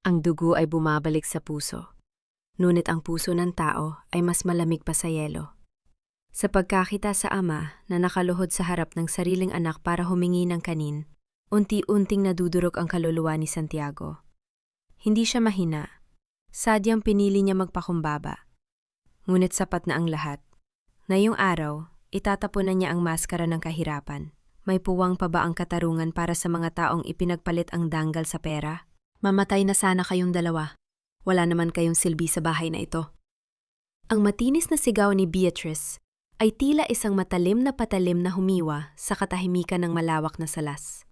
Ang dugo ay bumabalik sa puso. Ngunit ang puso ng tao ay mas malamig pa sa yelo. Sa pagkakita sa ama na nakaluhod sa harap ng sariling anak para humingi ng kanin, unti-unting nadudurog ang kaluluwa ni Santiago. Hindi siya mahina. Sadyang pinili niya magpakumbaba. Ngunit sapat na ang lahat. Ngayong araw, itatapunan niya ang maskara ng kahirapan. May puwang pa ba ang katarungan para sa mga taong ipinagpalit ang danggal sa pera? Mamatay na sana kayong dalawa. Wala naman kayong silbi sa bahay na ito. Ang matinis na sigaw ni Beatrice ay tila isang matalim na patalim na humiwa sa katahimikan ng malawak na salas.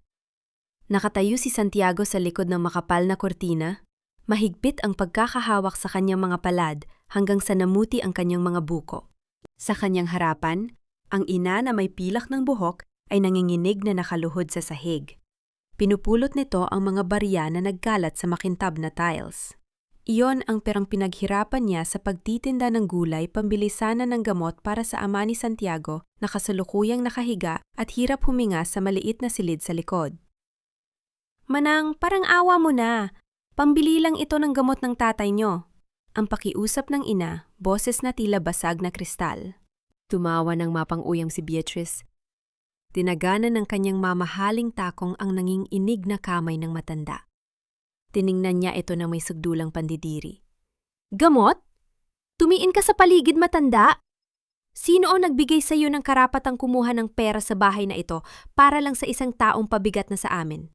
Nakatayo si Santiago sa likod ng makapal na kortina, mahigpit ang pagkakahawak sa kanyang mga palad hanggang sa namuti ang kanyang mga buko. Sa kanyang harapan, ang ina na may pilak ng buhok ay nanginginig na nakaluhod sa sahig. Pinupulot nito ang mga barya na nagkalat sa makintab na tiles. Iyon ang perang pinaghirapan niya sa pagtitinda ng gulay pambili sana ng gamot para sa ama ni Santiago na kasalukuyang nakahiga at hirap huminga sa maliit na silid sa likod. "Manang, parang awa mo na. Pambili lang ito ng gamot ng tatay nyo." Ang pakiusap ng ina, boses na tila basag na kristal. Tumawa ng mapang-uyam si Beatrice. Tinaganan ng kanyang mamahaling takong ang nanging inig na kamay ng matanda. Tiningnan niya ito na may sugdulang pandidiri. "Gamot? Tumiin ka sa paligid, matanda! Sino ang nagbigay sa iyo ng karapatang kumuha ng pera sa bahay na ito para lang sa isang taong pabigat na sa amin?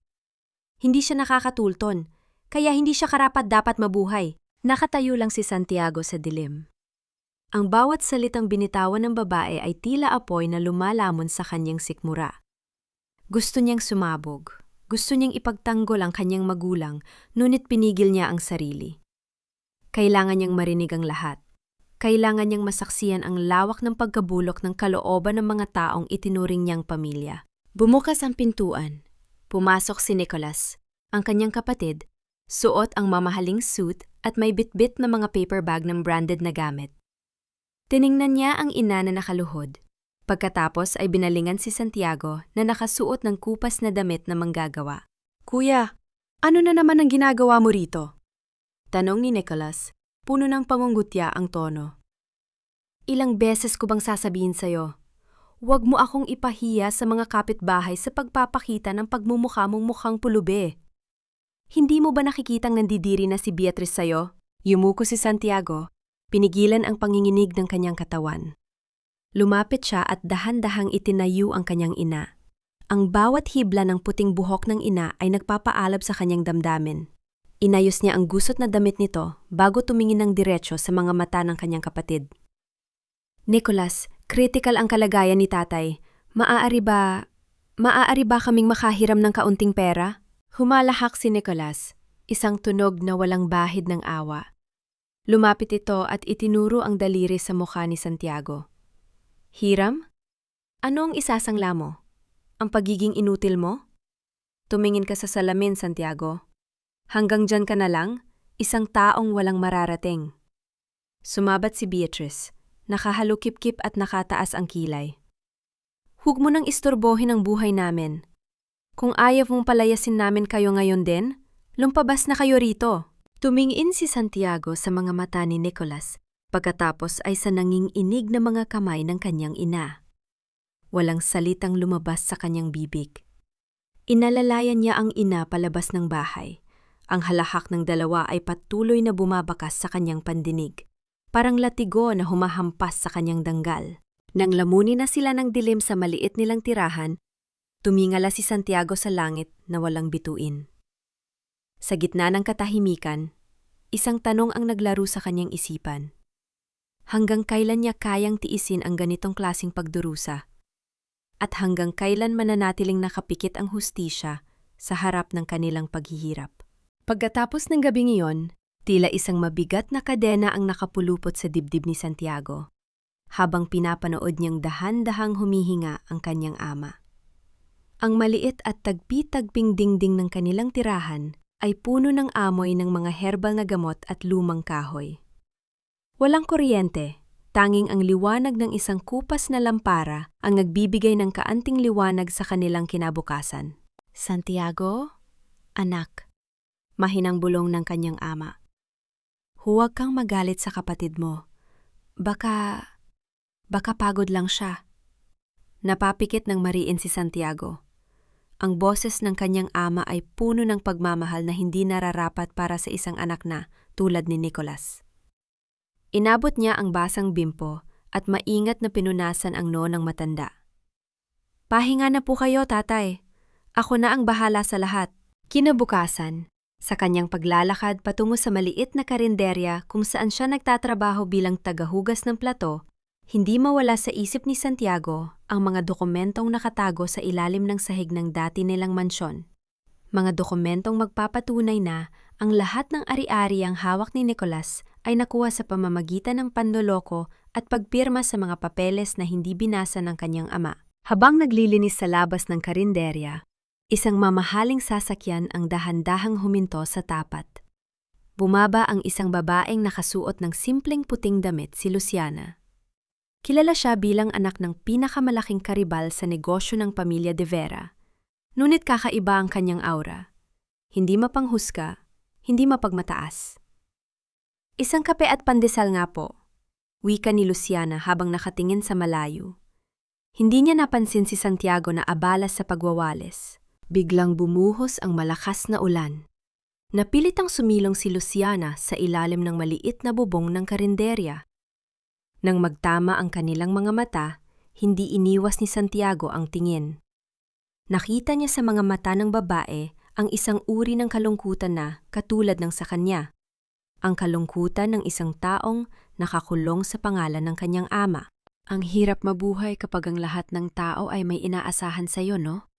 Hindi siya nakakatulton, kaya hindi siya karapat-dapat mabuhay." Nakatayo lang si Santiago sa dilim. Ang bawat salitang binitawan ng babae ay tila apoy na lumalamon sa kanyang sikmura. Gusto niyang sumabog. Gusto niyang ipagtanggol ang kanyang magulang, ngunit pinigil niya ang sarili. Kailangan niyang marinig ang lahat. Kailangan niyang masaksiyan ang lawak ng pagkabulok ng kalooban ng mga taong itinuring niyang pamilya. Bumukas ang pintuan. Pumasok si Nicholas, ang kanyang kapatid, suot ang mamahaling suit at may bitbit na mga paper bag ng branded na gamit. Tiningnan niya ang ina na nakaluhod. Pagkatapos ay binalingan si Santiago na nakasuot ng kupas na damit na manggagawa. "Kuya, ano na naman ang ginagawa mo rito?" Tanong ni Nicholas, puno ng pangungutya ang tono. "Ilang beses ko bang sasabihin sa'yo? Huwag mo akong ipahiya sa mga kapitbahay sa pagpapakita ng pagmumukha mong mukhang pulube. Hindi mo ba nakikitang nandidiri na si Beatrice sa'yo?" Yumuko si Santiago, pinigilan ang panginginig ng kanyang katawan. Lumapit siya at dahan-dahang itinayo ang kanyang ina. Ang bawat hibla ng puting buhok ng ina ay nagpapaalab sa kanyang damdamin. Inayos niya ang gusot na damit nito bago tumingin ng diretsyo sa mga mata ng kanyang kapatid. "Nicholas, critical ang kalagayan ni tatay. Maaari ba kaming makahiram ng kaunting pera?" Humalahak si Nicholas, isang tunog na walang bahid ng awa. Lumapit ito at itinuro ang daliri sa mukha ni Santiago. "Hiram? Ano ang isasangla mo? Ang pagiging inutil mo?" Tumingin ka sa salamin, Santiago. Hanggang dyan ka na lang, isang taong walang mararating. Sumabat si Beatrice, nakahalukip-kip at nakataas ang kilay. "Huwag mo nang istorbohin ang buhay namin. Kung ayaw mong palayasin namin kayo ngayon din, lumpabas na kayo rito." Tumingin si Santiago sa mga mata ni Nicholas, pagkatapos ay sa nanginginig na mga kamay ng kanyang ina. Walang salitang lumabas sa kanyang bibig. Inalalayan niya ang ina palabas ng bahay. Ang halahak ng dalawa ay patuloy na bumabakas sa kanyang pandinig, parang latigo na humahampas sa kanyang danggal. Nang lamunin na sila ng dilim sa maliit nilang tirahan, tumingala si Santiago sa langit na walang bituin. Sa gitna ng katahimikan, isang tanong ang naglaro sa kanyang isipan. Hanggang kailan niya kayang tiisin ang ganitong klaseng pagdurusa? At hanggang kailan mananatiling nakapikit ang hustisya sa harap ng kanilang paghihirap? Pagkatapos ng gabing iyon, tila isang mabigat na kadena ang nakapulupot sa dibdib ni Santiago, habang pinapanood niyang dahan-dahang humihinga ang kanyang ama. Ang maliit at tagpi-tagping dingding ng kanilang tirahan ay puno ng amoy ng mga herbal na gamot at lumang kahoy. Walang kuryente, tanging ang liwanag ng isang kupas na lampara ang nagbibigay ng kaanting liwanag sa kanilang kinabukasan. "Santiago, anak, Mahinang bulong ng kanyang ama. Huwag kang magalit sa kapatid mo. Baka pagod lang siya. Napapikit ng mariin si Santiago. Ang boses ng kanyang ama ay puno ng pagmamahal na hindi nararapat para sa isang anak na tulad ni Nicolas. Inabot niya ang basang bimpo at maingat na pinunasan ang noo ng matanda. Pahinga na po kayo, tatay. Ako na ang bahala sa lahat. Kinabukasan, sa kanyang paglalakad patungo sa maliit na karinderya kung saan siya nagtatrabaho bilang tagahugas ng plato, hindi mawala sa isip ni Santiago ang mga dokumentong nakatago sa ilalim ng sahig ng dati nilang mansyon. Mga dokumentong magpapatunay na ang lahat ng ari-ari ang hawak ni Nicolas ay nakuha sa pamamagitan ng panloloko at pagpirma sa mga papeles na hindi binasa ng kanyang ama. Habang naglilinis sa labas ng karinderya, isang mamahaling sasakyan ang dahan-dahang huminto sa tapat. Bumaba ang isang babaeng nakasuot ng simpleng puting damit, si Luciana. Kilala siya bilang anak ng pinakamalaking karibal sa negosyo ng pamilya de Vera. Ngunit kakaiba ang kanyang aura. Hindi mapanghusga, hindi mapagmataas. Isang kape at pandesal nga po, wika ni Luciana habang nakatingin sa malayo. Hindi niya napansin si Santiago na abala sa pagwawalis. Biglang bumuhos ang malakas na ulan. Napilit ang sumilong si Luciana sa ilalim ng maliit na bubong ng karinderya. Nang magtama ang kanilang mga mata, hindi iniwas ni Santiago ang tingin. Nakita niya sa mga mata ng babae ang isang uri ng kalungkutan na katulad ng sa kanya. Ang kalungkutan ng isang taong nakakulong sa pangalan ng kanyang ama. Ang hirap mabuhay kapag ang lahat ng tao ay may inaasahan sa iyo, no?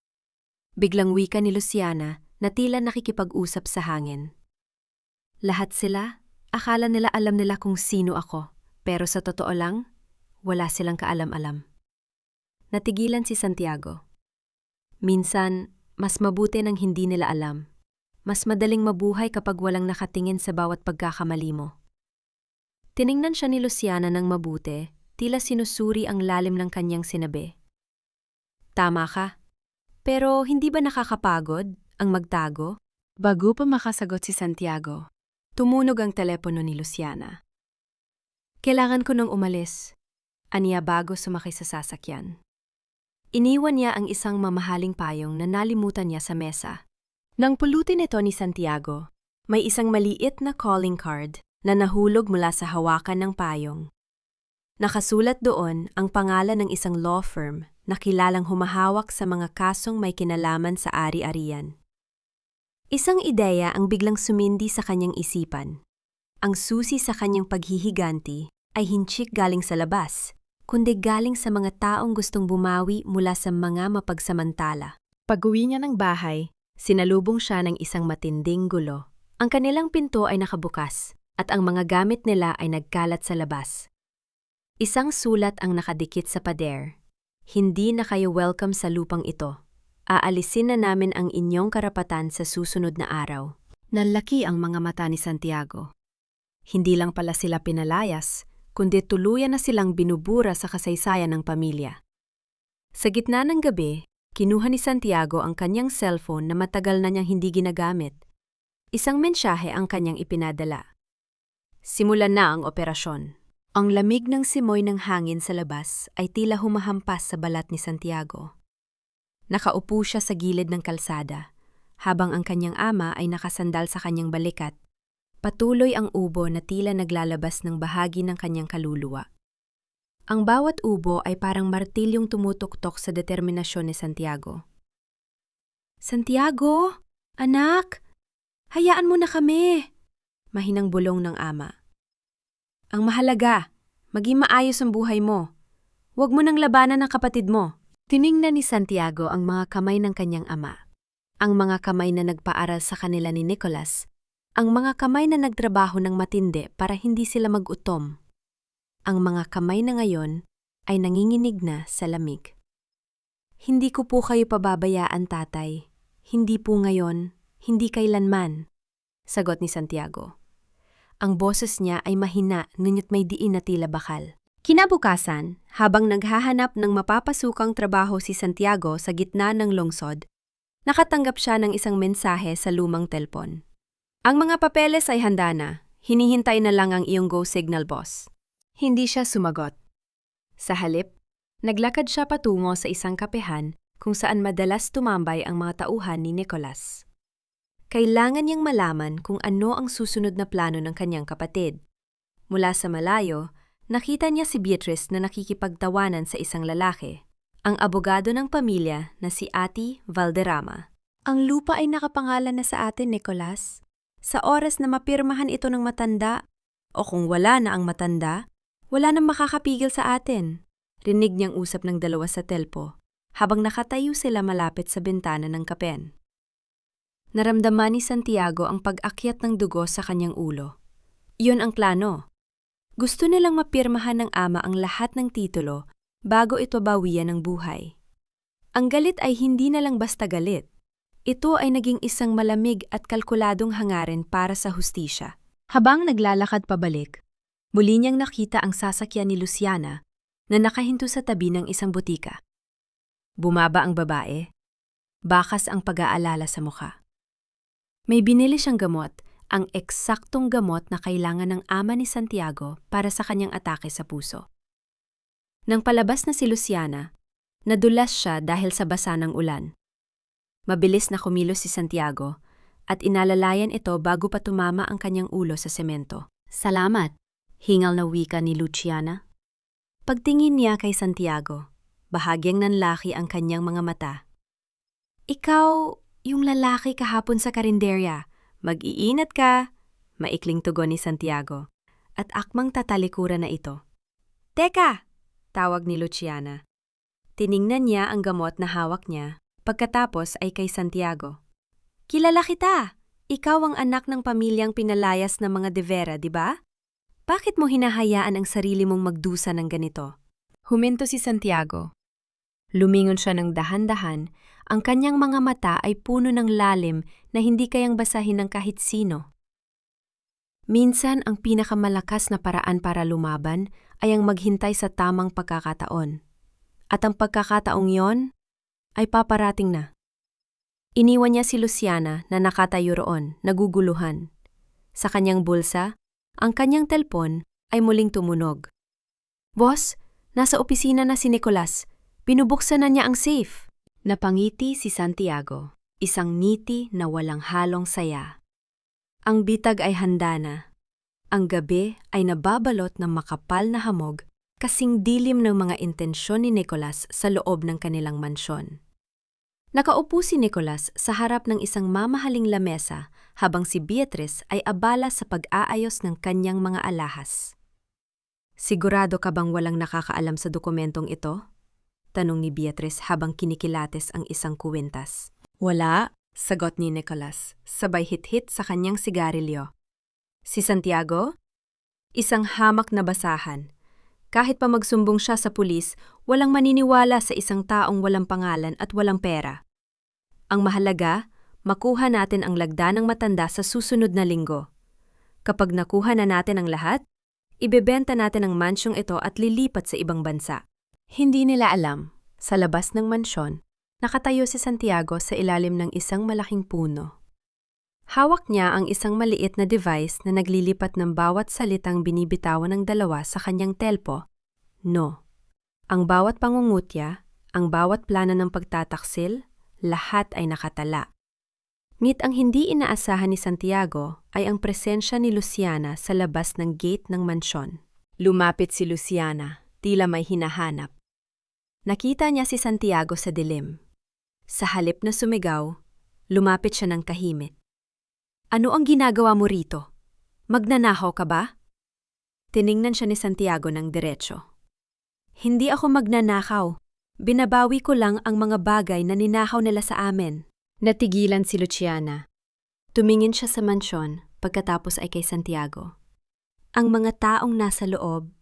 Biglang wika ni Luciana na tila nakikipag-usap sa hangin. Lahat sila, akala nila alam nila kung sino ako. Pero sa totoo lang, wala silang kaalam-alam. Natigilan si Santiago. Minsan, mas mabuti nang hindi nila alam. Mas madaling mabuhay kapag walang nakatingin sa bawat pagkakamali mo. Tiningnan siya ni Luciana ng mabuti, tila sinusuri ang lalim ng kanyang sinabi. Tama ka. Pero hindi ba nakakapagod ang magtago? Bago pa makasagot si Santiago, tumunog ang telepono ni Luciana. Kailangan ko nang umalis, aniya bago sumakay sa sasakyan. Iniwan niya ang isang mamahaling payong na nalimutan niya sa mesa. Nang pulutin ito ni Santiago, may isang maliit na calling card na nahulog mula sa hawakan ng payong. Nakasulat doon ang pangalan ng isang law firm na kilalang humahawak sa mga kasong may kinalaman sa ari-arian. Isang ideya ang biglang sumindi sa kanyang isipan. Ang susi sa kanyang paghihiganti ay hinchik galing sa labas, kundi galing sa mga taong gustong bumawi mula sa mga mapagsamantala. Pag-uwi niya ng bahay, sinalubong siya ng isang matinding gulo. Ang kanilang pinto ay nakabukas at ang mga gamit nila ay nagkalat sa labas. Isang sulat ang nakadikit sa pader. Hindi na kayo welcome sa lupang ito. Aalisin na namin ang inyong karapatan sa susunod na araw. Nalaki ang mga mata ni Santiago. Hindi lang pala sila pinalayas, kundi tuluyan na silang binubura sa kasaysayan ng pamilya. Sa gitna ng gabi, kinuha ni Santiago ang kanyang cellphone na matagal na niyang hindi ginagamit. Isang mensahe ang kanyang ipinadala. Simulan na ang operasyon. Ang lamig ng simoy ng hangin sa labas ay tila humahampas sa balat ni Santiago. Nakaupo siya sa gilid ng kalsada, habang ang kanyang ama ay nakasandal sa kanyang balikat. Patuloy ang ubo na tila naglalabas ng bahagi ng kanyang kaluluwa. Ang bawat ubo ay parang martilyong tumutuktok sa determinasyon ni Santiago. Santiago! Anak! Hayaan mo na kami! Mahinang bulong ng ama. Ang mahalaga, maging maayos ang buhay mo. Huwag mo nang labanan ng kapatid mo. Tiningnan ni Santiago ang mga kamay ng kanyang ama. Ang mga kamay na nagpaaral sa kanila ni Nicolas. Ang mga kamay na nagtrabaho ng matindi para hindi sila magutom. Ang mga kamay na ngayon ay nanginginig na sa lamig. Hindi ko po kayo pababayaan, tatay. Hindi po ngayon, hindi kailanman, sagot ni Santiago. Ang boses niya ay mahina ngunit may diin na tila bakal. Kinabukasan, habang naghahanap ng mapapasukang trabaho si Santiago sa gitna ng lungsod, nakatanggap siya ng isang mensahe sa lumang telpon. Ang mga papeles ay handa na. Hinihintay na lang ang iyong go signal, boss. Hindi siya sumagot. Sa halip, naglakad siya patungo sa isang kapehan kung saan madalas tumambay ang mga tauhan ni Nicholas. Kailangan niyang malaman kung ano ang susunod na plano ng kanyang kapatid. Mula sa malayo, nakita niya si Beatrice na nakikipagtawanan sa isang lalaki, ang abogado ng pamilya na si Ate Valderrama. Ang lupa ay nakapangalan na sa atin, Nicholas. Sa oras na mapirmahan ito ng matanda, o kung wala na ang matanda, wala nang makakapigil sa atin. Rinig niyang usap ng dalawa sa telpo, habang nakatayo sila malapit sa bintana ng kapen. Naramdaman ni Santiago ang pag-akyat ng dugo sa kanyang ulo. Iyon ang plano. Gusto nilang mapirmahan ng ama ang lahat ng titulo bago ito bawian ng buhay. Ang galit ay hindi na lang basta galit. Ito ay naging isang malamig at kalkuladong hangarin para sa hustisya. Habang naglalakad pabalik, muli niyang nakita ang sasakyan ni Luciana na nakahinto sa tabi ng isang butika. Bumaba ang babae. Bakas ang pag-aalala sa mukha. May binili siyang gamot, ang eksaktong gamot na kailangan ng ama ni Santiago para sa kanyang atake sa puso. Nang palabas na si Luciana, nadulas siya dahil sa basa ng ulan. Mabilis na kumilos si Santiago at inalalayan ito bago pa tumama ang kanyang ulo sa semento. Salamat, hingal na wika ni Luciana. Pagtingin niya kay Santiago, bahagyang nanlaki ang kanyang mga mata. Ikaw, yung lalaki kahapon sa karinderya, mag-iinat ka, maikling tugon ni Santiago, at akmang tatalikuran na ito. Teka! Tawag ni Luciana. Tiningnan niya ang gamot na hawak niya. Pagkatapos ay kay Santiago. Kilala kita! Ikaw ang anak ng pamilyang pinalayas ng mga De Vera, di ba? Bakit mo hinahayaan ang sarili mong magdusa ng ganito? Huminto si Santiago. Lumingon siya ng dahan-dahan, ang kanyang mga mata ay puno ng lalim na hindi kayang basahin ng kahit sino. Minsan ang pinakamalakas na paraan para lumaban ay ang maghintay sa tamang pagkakataon. At ang pagkakataong yon ay paparating na. Iniwan niya si Luciana na nakatayo roon, naguguluhan. Sa kanyang bulsa, ang kanyang telpon ay muling tumunog. Boss, nasa opisina na si Nicholas. Binubuksan na niya ang safe. Napangiti si Santiago, isang ngiti na walang halong saya. Ang bitag ay handa na. Ang gabi ay nababalot ng makapal na hamog kasing dilim ng mga intensyon ni Nicholas sa loob ng kanilang mansyon. Nakaupo si Nicholas sa harap ng isang mamahaling lamesa habang si Beatrice ay abala sa pag-aayos ng kanyang mga alahas. Sigurado ka bang walang nakakaalam sa dokumentong ito? Tanong ni Beatrice habang kinikilates ang isang kuwintas. Wala, sagot ni Nicholas, sabay hit-hit sa kanyang sigarilyo. Si Santiago? Isang hamak na basahan. Kahit pa magsumbong siya sa pulis, walang maniniwala sa isang taong walang pangalan at walang pera. Ang mahalaga, makuha natin ang lagda ng matanda sa susunod na linggo. Kapag nakuha na natin ang lahat, ibebenta natin ang mansyong ito at lilipat sa ibang bansa. Hindi nila alam, sa labas ng mansyon, nakatayo si Santiago sa ilalim ng isang malaking puno. Hawak niya ang isang maliit na device na naglilipat ng bawat salitang binibitawan ng dalawa sa kanyang telpo. No. Ang bawat pangungutya, ang bawat plano ng pagtataksil, lahat ay nakatala. Ngunit ang hindi inaasahan ni Santiago ay ang presensya ni Luciana sa labas ng gate ng mansyon. Lumapit si Luciana, tila may hinahanap. Nakita niya si Santiago sa dilim. Sa halip na sumigaw, lumapit siya ng tahimik. Ano ang ginagawa mo rito? Magnanakaw ka ba? Tiningnan siya ni Santiago ng diretsyo. Hindi ako magnanakaw. Binabawi ko lang ang mga bagay na ninakaw nila sa amin. Natigilan si Luciana. Tumingin siya sa mansyon pagkatapos ay kay Santiago. Ang mga taong nasa loob,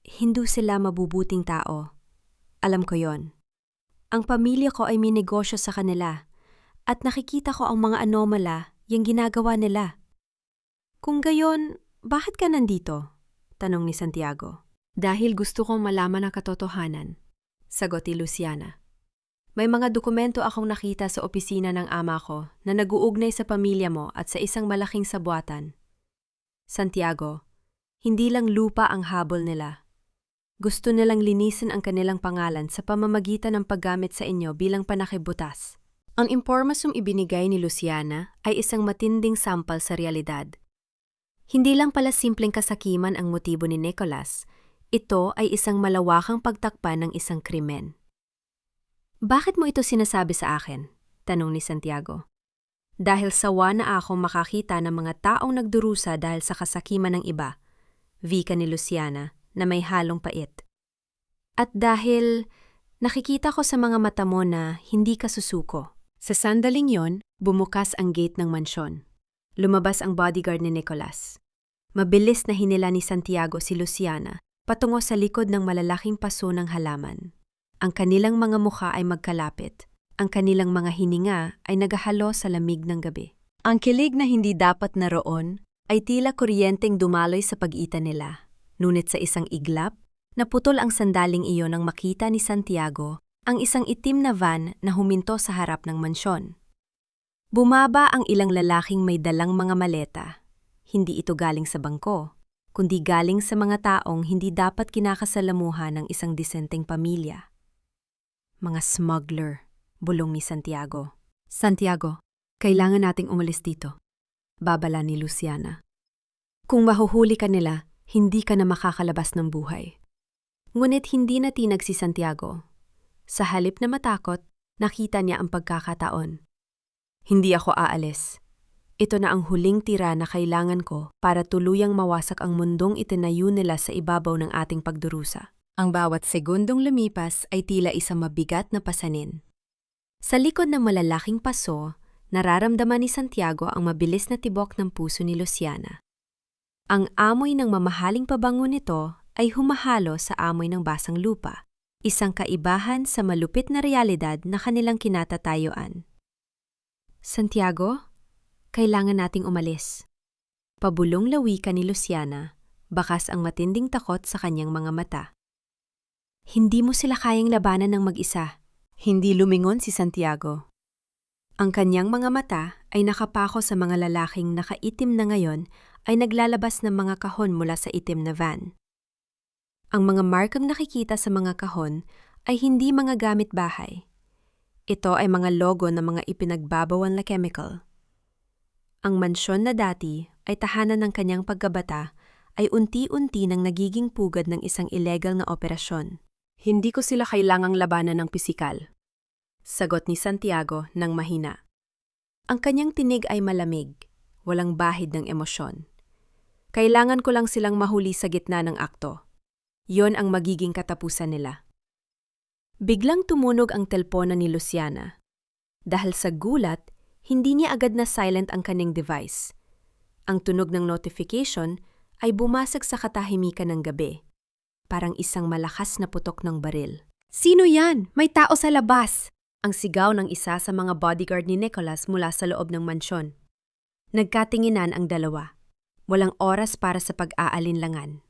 hindi sila mabubuting tao. Alam ko yon. Ang pamilya ko ay may negosyo sa kanila at nakikita ko ang mga anomala yung ginagawa nila. Kung gayon, bakit ka nandito? Tanong ni Santiago. Dahil gusto kong malaman ang katotohanan, sagot ni Luciana. May mga dokumento akong nakita sa opisina ng ama ko na nag-uugnay sa pamilya mo at sa isang malaking sabwatan. Santiago, hindi lang lupa ang habol nila. Gusto nilang linisin ang kanilang pangalan sa pamamagitan ng paggamit sa inyo bilang panakibutas. Ang impormasyong ibinigay ni Luciana ay isang matinding sampal sa realidad. Hindi lang pala simpleng kasakiman ang motibo ni Nicholas, ito ay isang malawakang pagtakpan ng isang krimen. Bakit mo ito sinasabi sa akin? Tanong ni Santiago. Dahil sawa na akong makakita ng mga taong nagdurusa dahil sa kasakiman ng iba, vika ni Luciana na may halong pait. At dahil nakikita ko sa mga mata mo na hindi ka susuko. Sa sandaling yon, bumukas ang gate ng mansyon. Lumabas ang bodyguard ni Nicholas. Mabilis na hinila ni Santiago si Luciana patungo sa likod ng malalaking paso ng halaman. Ang kanilang mga mukha ay magkalapit. Ang kanilang mga hininga ay nagahalo sa lamig ng gabi. Ang kilig na hindi dapat naroon ay tila kuryenteng dumaloy sa pag-itan nila. Ngunit sa isang iglap, naputol ang sandaling iyon nang makita ni Santiago ang isang itim na van na huminto sa harap ng mansyon. Bumaba ang ilang lalaking may dalang mga maleta. Hindi ito galing sa bangko, kundi galing sa mga taong hindi dapat kinakasalamuhan ng isang disenteng pamilya. Mga smuggler, bulong ni Santiago. Santiago, kailangan nating umalis dito. Babala ni Luciana. Kung mahuhuli ka nila, hindi ka na makakalabas ng buhay. Ngunit hindi natinag si Santiago. Sa halip na matakot, nakita niya ang pagkakataon. Hindi ako aalis. Ito na ang huling tira na kailangan ko para tuluyang mawasak ang mundong itinayo nila sa ibabaw ng ating pagdurusa. Ang bawat segundong lumipas ay tila isang mabigat na pasanin. Sa likod ng malalaking paso, nararamdaman ni Santiago ang mabilis na tibok ng puso ni Luciana. Ang amoy ng mamahaling pabango nito ay humahalo sa amoy ng basang lupa, isang kaibahan sa malupit na realidad na kanilang kinatatayuan. Santiago, kailangan nating umalis. Pabulong lawika ni Luciana, bakas ang matinding takot sa kanyang mga mata. Hindi mo sila kayang labanan ng mag-isa. Hindi lumingon si Santiago. Ang kanyang mga mata ay nakapako sa mga lalaking nakaitim na ngayon ay naglalabas ng mga kahon mula sa itim na van. Ang mga markang nakikita sa mga kahon ay hindi mga gamit bahay. Ito ay mga logo ng mga ipinagbabawal na chemical. Ang mansyon na dati ay tahanan ng kanyang pagkabata ay unti-unti nang nagiging pugad ng isang illegal na operasyon. Hindi ko sila kailangang labanan ng pisikal. Sagot ni Santiago ng mahina. Ang kanyang tinig ay malamig, walang bahid ng emosyon. Kailangan ko lang silang mahuli sa gitna ng akto. Yon ang magiging katapusan nila. Biglang tumunog ang telpono ni Luciana. Dahil sa gulat, hindi niya agad na silent ang kanyang device. Ang tunog ng notification ay bumasag sa katahimikan ng gabi. Parang isang malakas na putok ng baril. Sino yan? May tao sa labas! Ang sigaw ng isa sa mga bodyguard ni Nicholas mula sa loob ng mansyon. Nagkatinginan ang dalawa. Walang oras para sa pag-aalinlangan.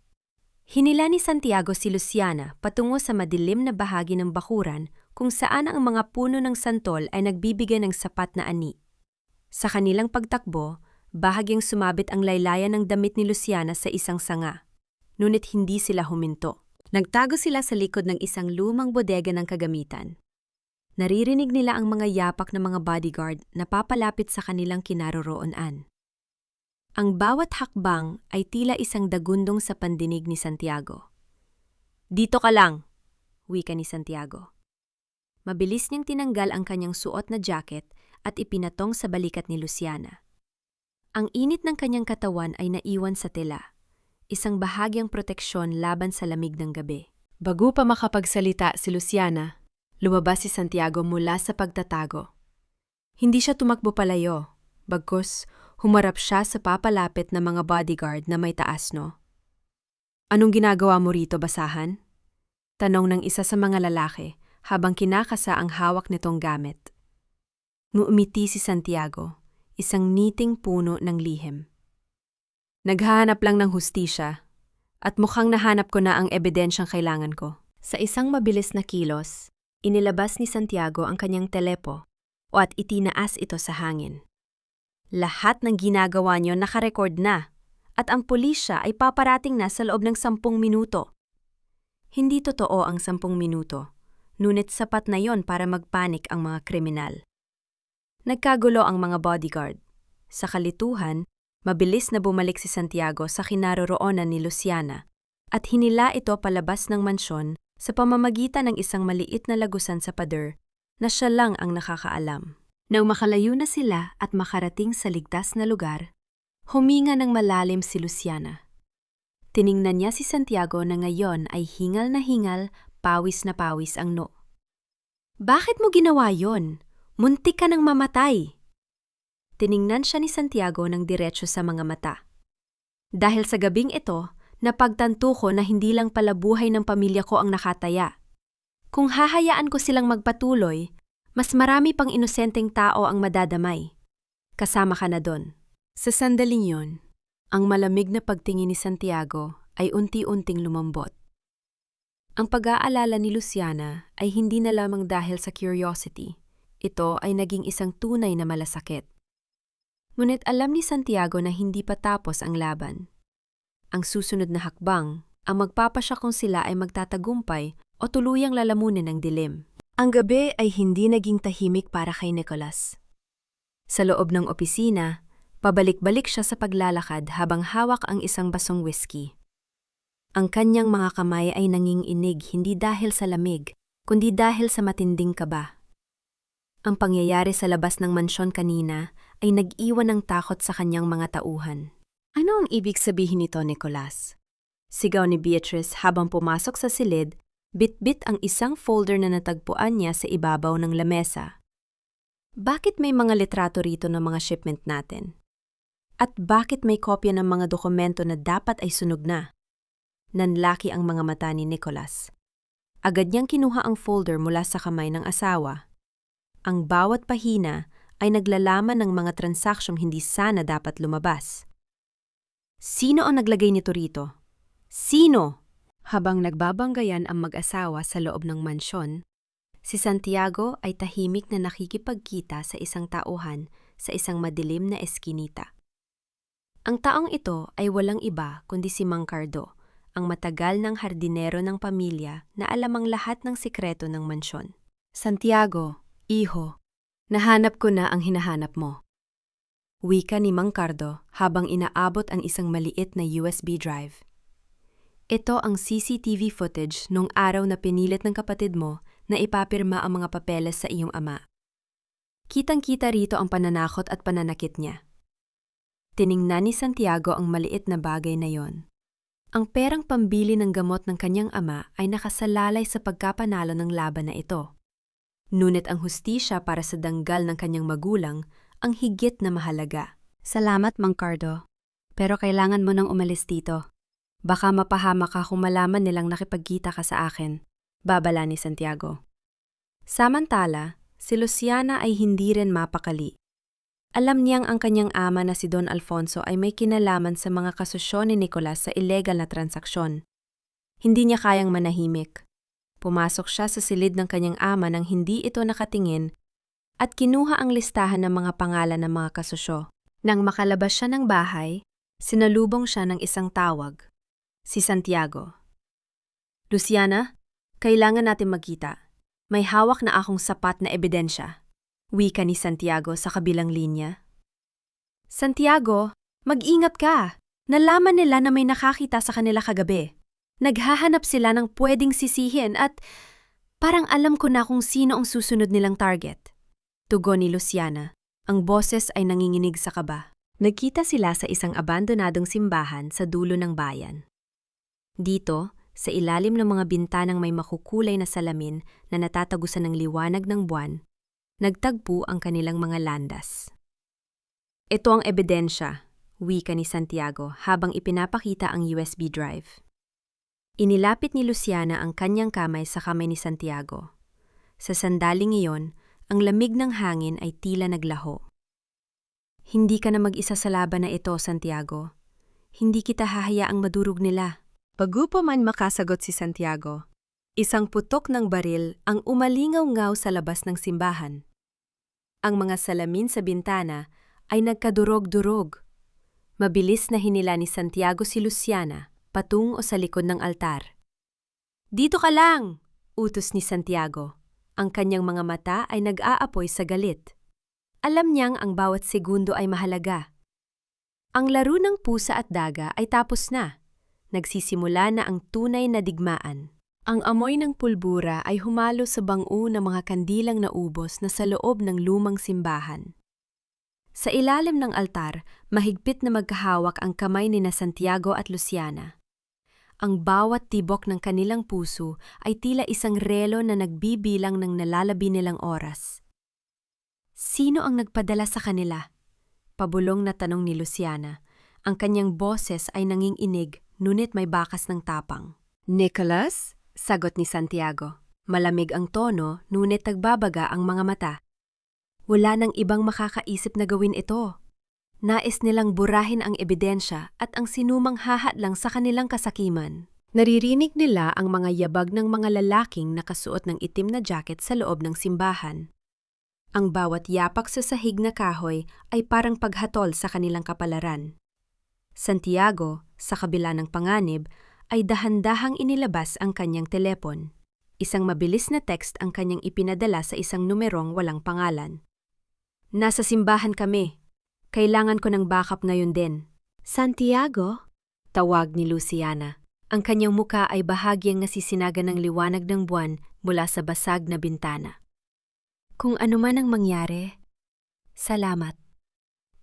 Hinila ni Santiago si Luciana patungo sa madilim na bahagi ng bakuran kung saan ang mga puno ng santol ay nagbibigay ng sapat na ani. Sa kanilang pagtakbo, bahagyang sumabit ang laylayan ng damit ni Luciana sa isang sanga. Ngunit hindi sila huminto. Nagtago sila sa likod ng isang lumang bodega ng kagamitan. Naririnig nila ang mga yapak ng mga bodyguard na papalapit sa kanilang kinaroroonan. Ang bawat hakbang ay tila isang dagundong sa pandinig ni Santiago. Dito ka lang, wika ni Santiago. Mabilis niyang tinanggal ang kanyang suot na jacket at ipinatong sa balikat ni Luciana. Ang init ng kanyang katawan ay naiwan sa tela. Isang bahagyang proteksyon laban sa lamig ng gabi. Bago pa makapagsalita si Luciana, lumabas si Santiago mula sa pagtatago. Hindi siya tumakbo palayo, bagkus humarap siya sa papalapit na mga bodyguard na may taasno. Anong ginagawa mo rito, basahan? Tanong ng isa sa mga lalaki habang kinakasa ang hawak nitong gamit. Ngumiti si Santiago, isang niting puno ng lihim. Naghahanap lang ng hustisya at mukhang nahanap ko na ang ebidensyang kailangan ko. Sa isang mabilis na kilos, Inilabas ni Santiago ang kanyang telepo at itinaas ito sa hangin. Lahat ng ginagawa niyo nakarecord na at ang pulisya ay paparating na sa loob ng 10 minuto. Hindi totoo ang 10 minuto, ngunit sapat na yon para magpanik ang mga kriminal. Nagkagulo ang mga bodyguard. Sa kalituhan, mabilis na bumalik si Santiago sa kinaroroonan ni Luciana at hinila ito palabas ng mansyon sa pamamagitan ng isang maliit na lagusan sa pader na siya lang ang nakakaalam. Nang makalayo na sila at makarating sa ligtas na lugar, huminga ng malalim si Luciana. Tiningnan niya si Santiago na ngayon ay hingal na pawis na pawis ang noo. Bakit mo ginawa yon? Muntik ka nang mamatay. Tiningnan siya ni Santiago ng diretso sa mga mata. Dahil sa gabing ito, napagtanto ko na hindi lang pala buhay ng pamilya ko ang nakataya. Kung hahayaan ko silang magpatuloy, mas marami pang inosenteng tao ang madadamay. Kasama ka na doon. Sa sandaling yon, ang malamig na pagtingin ni Santiago ay unti-unting lumambot. Ang pag-aalala ni Luciana ay hindi na lamang dahil sa curiosity. Ito ay naging isang tunay na malasakit. Ngunit alam ni Santiago na hindi pa tapos ang laban. Ang susunod na hakbang, ang magpapasya kung sila ay magtatagumpay o tuluyang lalamunin ng dilim. Ang gabi ay hindi naging tahimik para kay Nicholas. Sa loob ng opisina, pabalik-balik siya sa paglalakad habang hawak ang isang basong whiskey. Ang kanyang mga kamay ay nanginginig hindi dahil sa lamig, kundi dahil sa matinding kaba. Ang pangyayari sa labas ng mansyon kanina ay nag-iwan ng takot sa kanyang mga tauhan. Ano ang ibig sabihin nito, Nicholas? Sigaw ni Beatrice habang pumasok sa silid, bit-bit ang isang folder na natagpuan niya sa ibabaw ng lamesa. Bakit may mga litrato rito ng mga shipment natin? At bakit may kopya ng mga dokumento na dapat ay sunog na? Nanlaki ang mga mata ni Nicholas. Agad niyang kinuha ang folder mula sa kamay ng asawa. Ang bawat pahina ay naglalaman ng mga transaksiyong hindi sana dapat lumabas. Sino ang naglagay nito rito? Sino? Habang nagbabanggayan ang mag-asawa sa loob ng mansyon, si Santiago ay tahimik na nakikipagkita sa isang tauhan sa isang madilim na eskinita. Ang taong ito ay walang iba kundi si Mang Cardo, ang matagal ng hardinero ng pamilya na alam ang lahat ng sikreto ng mansyon. Santiago, iho, nahanap ko na ang hinahanap mo. Wika ni Mang Cardo habang inaabot ang isang maliit na USB drive. Ito ang CCTV footage nung araw na pinilit ng kapatid mo na ipapirma ang mga papeles sa iyong ama. Kitang-kita rito ang pananakot at pananakit niya. Tiningnan ni Santiago ang maliit na bagay na yon. Ang perang pambili ng gamot ng kanyang ama ay nakasalalay sa pagkapanalo ng laban na ito. Ngunit ang hustisya para sa danggal ng kanyang magulang ang higit na mahalaga. Salamat, Mang Cardo. Pero kailangan mo nang umalis dito. Baka mapahamak ka kung malaman nilang nakipagkita ka sa akin, babala ni Santiago. Samantala, si Luciana ay hindi rin mapakali. Alam niyang ang kanyang ama na si Don Alfonso ay may kinalaman sa mga kasusyon ni Nicholas sa illegal na transaksyon. Hindi niya kayang manahimik. Pumasok siya sa silid ng kanyang ama nang hindi ito nakatingin at kinuha ang listahan ng mga pangalan ng mga kasusyo. Nang makalabas siya ng bahay, sinalubong siya ng isang tawag, si Santiago. Luciana, kailangan natin magkita. May hawak na akong sapat na ebidensya. Wika ni Santiago sa kabilang linya. Santiago, mag-ingat ka. Nalaman nila na may nakakita sa kanila kagabi. Naghahanap sila ng pwedeng sisihin at parang alam ko na kung sino ang susunod nilang target. Tugon ni Luciana. Ang boses ay nanginginig sa kaba. Nagkita sila sa isang abandonadong simbahan sa dulo ng bayan. Dito, sa ilalim ng mga bintanang may makukulay na salamin na natatagusan ng liwanag ng buwan, nagtagpo ang kanilang mga landas. Ito ang ebidensya, wika ni Santiago habang ipinapakita ang USB drive. Inilapit ni Luciana ang kanyang kamay sa kamay ni Santiago. Sa sandaling iyon, ang lamig ng hangin ay tila naglaho. Hindi ka na mag-isa sa laban na ito, Santiago. Hindi kita hahayaang madurog nila. Bago pa man makasagot si Santiago, Isang putok ng baril ang umalingaw-ngaw sa labas ng simbahan. Ang mga salamin sa bintana ay nagkadurog-durog. Mabilis na hinila ni Santiago si Luciana patungo sa likod ng altar. "Dito ka lang!" utos ni Santiago. Ang kanyang mga mata ay nag-aapoy sa galit. Alam niyang ang bawat segundo ay mahalaga. Ang laro ng pusa at daga ay tapos na. Nagsisimula na ang tunay na digmaan. Ang amoy ng pulbura ay humalo sa bango ng mga kandilang naubos na sa loob ng lumang simbahan. Sa ilalim ng altar, mahigpit na magkahawak ang kamay ni Santiago at Luciana. Ang bawat tibok ng kanilang puso ay tila isang relo na nagbibilang ng nalalabi nilang oras. Sino ang nagpadala sa kanila? Pabulong na tanong ni Luciana. Ang kanyang boses ay nanginginig, ngunit may bakas ng tapang. "Nicholas?" sagot ni Santiago. Malamig ang tono, ngunit nagbabaga ang mga mata. Wala nang ibang makakaisip na gawin ito. Nais nilang burahin ang ebidensya at ang sinumang hahadlang sa kanilang kasakiman. Naririnig nila ang mga yabag ng mga lalaking nakasuot ng itim na jacket sa loob ng simbahan. Ang bawat yapak sa sahig na kahoy ay parang paghatol sa kanilang kapalaran. Santiago, sa kabila ng panganib, ay dahan-dahang inilabas ang kanyang telepon. Isang mabilis na text ang kanyang ipinadala sa isang numerong walang pangalan. "Nasa simbahan kami. Kailangan ko ng backup ngayon din." "Santiago?" tawag ni Luciana. Ang kanyang muka ay bahagyang nasisinaga ng liwanag ng buwan mula sa basag na bintana. "Kung ano man ang mangyari, salamat.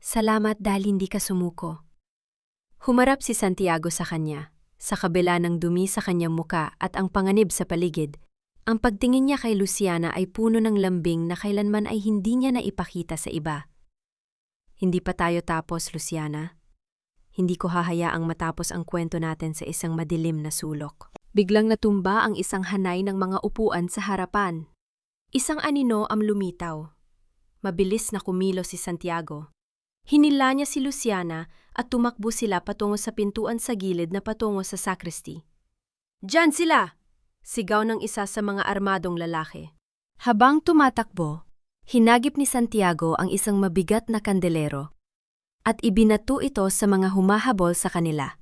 Salamat dahil hindi ka sumuko." Humarap si Santiago sa kanya. Sa kabila ng dumi sa kanyang muka at ang panganib sa paligid, ang pagtingin niya kay Luciana ay puno ng lambing na kailanman ay hindi niya naipakita sa iba. "Hindi pa tayo tapos, Luciana. Hindi ko hahayaang matapos ang kwento natin sa isang madilim na sulok." Biglang natumba ang isang hanay ng mga upuan sa harapan. Isang anino ang lumitaw. Mabilis na kumilos si Santiago. Hinila niya si Luciana at tumakbo sila patungo sa pintuan sa gilid na patungo sa sacristy. "Diyan sila!" sigaw ng isa sa mga armadong lalaki. Habang tumatakbo, hinagip ni Santiago ang isang mabigat na kandelero at ibinato ito sa mga humahabol sa kanila.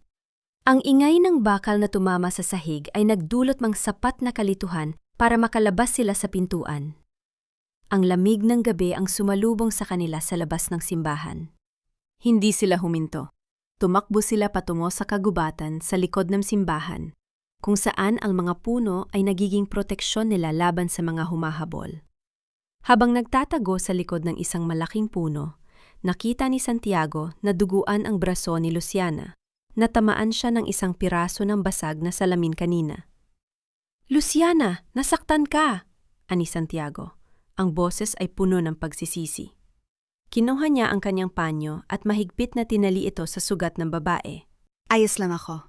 Ang ingay ng bakal na tumama sa sahig ay nagdulot ng sapat na kalituhan para makalabas sila sa pintuan. Ang lamig ng gabi ang sumalubong sa kanila sa labas ng simbahan. Hindi sila huminto. Tumakbo sila patungo sa kagubatan sa likod ng simbahan, kung saan ang mga puno ay nagiging proteksyon nila laban sa mga humahabol. Habang nagtatago sa likod ng isang malaking puno, nakita ni Santiago na duguan ang braso ni Luciana. Natamaan siya ng isang piraso ng basag na salamin kanina. "Luciana, nasaktan ka!" ani Santiago. Ang boses ay puno ng pagsisisi. Kinuha niya ang kanyang panyo at mahigpit na tinali ito sa sugat ng babae. "Ayos lang ako."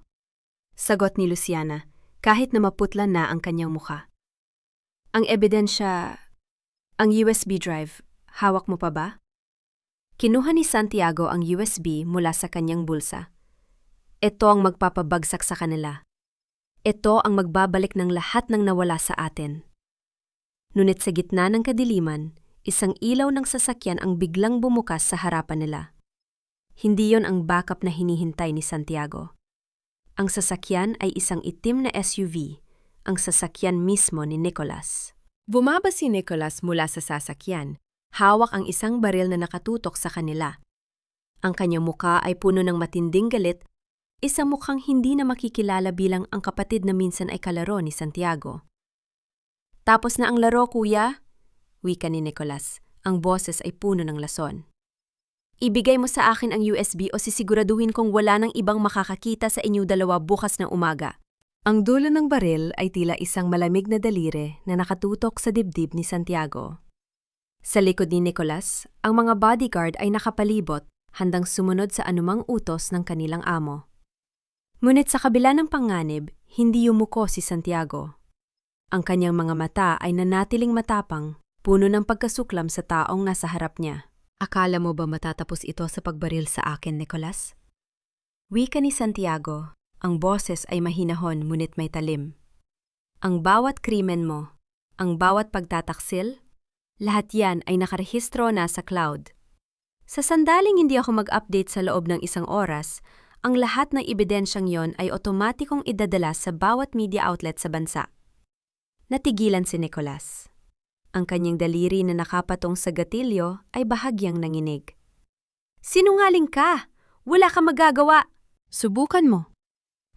Sagot ni Luciana, kahit na maputla na ang kanyang mukha. "Ang ebidensya, ang USB drive, hawak mo pa ba?" Kinuha ni Santiago ang USB mula sa kanyang bulsa. "Ito ang magpapabagsak sa kanila. Ito ang magbabalik ng lahat ng nawala sa atin." Ngunit sa gitna ng kadiliman, isang ilaw ng sasakyan ang biglang bumukas sa harapan nila. Hindi yon ang backup na hinihintay ni Santiago. Ang sasakyan ay isang itim na SUV, ang sasakyan mismo ni Nicholas. Bumaba si Nicholas mula sa sasakyan. Hawak ang isang baril na nakatutok sa kanila. Ang kanyang muka ay puno ng matinding galit, isang mukhang hindi na makikilala bilang ang kapatid na minsan ay kalaro ni Santiago. "Tapos na ang laro, kuya?" wika ni Nicholas. Ang boses ay puno ng lason. "Ibigay mo sa akin ang USB o sisiguraduhin kong wala nang ibang makakakita sa inyo dalawa bukas ng umaga." Ang dulo ng baril ay tila isang malamig na daliri na nakatutok sa dibdib ni Santiago. Sa likod ni Nicholas, ang mga bodyguard ay nakapalibot, handang sumunod sa anumang utos ng kanilang amo. Ngunit sa kabila ng panganib, hindi yumuko si Santiago. Ang kanyang mga mata ay nanatiling matapang, puno ng pagkasuklam sa taong nasa harap niya. "Akala mo ba matatapos ito sa pagbaril sa akin, Nicholas?" Wika ni Santiago, ang boses ay mahinahon ngunit may talim. Ang bawat krimen mo, ang bawat pagtataksil, lahat yan ay nakarehistro na sa cloud. Sa sandaling hindi ako mag-update sa loob ng isang oras, ang lahat ng ebidensyang yon ay otomatikong idadala sa bawat media outlet sa bansa. Natigilan si Nicholas. Ang kanyang daliri na nakapatong sa gatilyo ay bahagyang nanginig. Sinungaling ka! Wala kang magagawa! Subukan mo!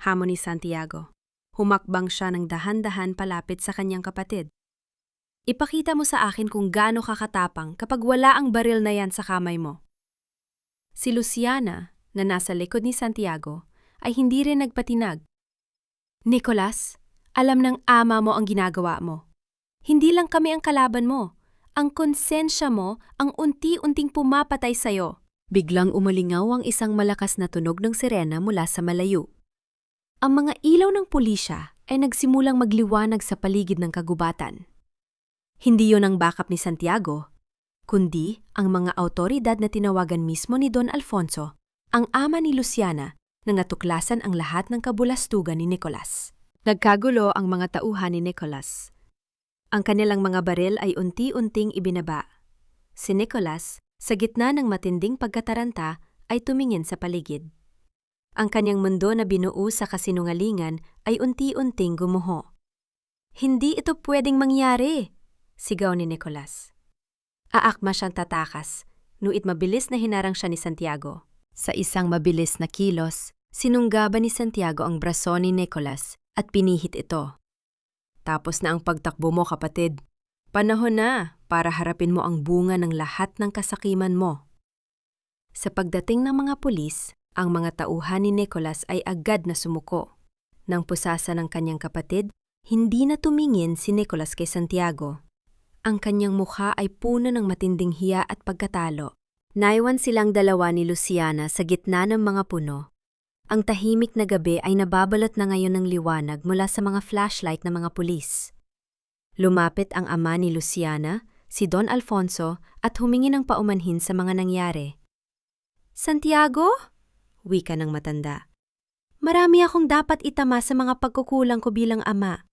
Hamon ni Santiago. Humakbang siya ng dahan-dahan palapit sa kanyang kapatid. Ipakita mo sa akin kung gaano kakatapang kapag wala ang baril na yan sa kamay mo. Si Luciana, na nasa likod ni Santiago, ay hindi rin nagpatinag. Nicholas, alam ng ama mo ang ginagawa mo. Hindi lang kami ang kalaban mo. Ang konsensya mo ang unti-unting pumapatay sa'yo. Biglang umalingaw ang isang malakas na tunog ng sirena mula sa malayo. Ang mga ilaw ng pulisya ay nagsimulang magliwanag sa paligid ng kagubatan. Hindi yon ang backup ni Santiago, kundi ang mga awtoridad na tinawagan mismo ni Don Alfonso, ang ama ni Luciana, na natuklasan ang lahat ng kabulastugan ni Nicholas. Nagkagulo ang mga tauhan ni Nicholas. Ang kanilang mga baril ay unti-unting ibinaba. Si Nicholas, sa gitna ng matinding pagkataranta, ay tumingin sa paligid. Ang kanyang mundo na binuo sa kasinungalingan ay unti-unting gumuho. Hindi ito pwedeng mangyari, sigaw ni Nicholas. Aakma siyang tatakas, nuit mabilis na hinarang siya ni Santiago. Sa isang mabilis na kilos, sinunggaban ni Santiago ang braso ni Nicholas at pinihit ito. Tapos na ang pagtakbo mo, kapatid. Panahon na para harapin mo ang bunga ng lahat ng kasakiman mo. Sa pagdating ng mga pulis, ang mga tauhan ni Nicholas ay agad na sumuko. Nang pusasa ng kanyang kapatid, hindi na tumingin si Nicholas kay Santiago. Ang kanyang mukha ay puno ng matinding hiya at pagkatalo. Naiwan silang dalawa ni Luciana sa gitna ng mga puno. Ang tahimik na gabi ay nababalot na ngayon ng liwanag mula sa mga flashlight ng mga pulis. Lumapit ang ama ni Luciana, si Don Alfonso, at humingi ng paumanhin sa mga nangyari. Santiago? Wika ng matanda. Marami akong dapat itama sa mga pagkukulang ko bilang ama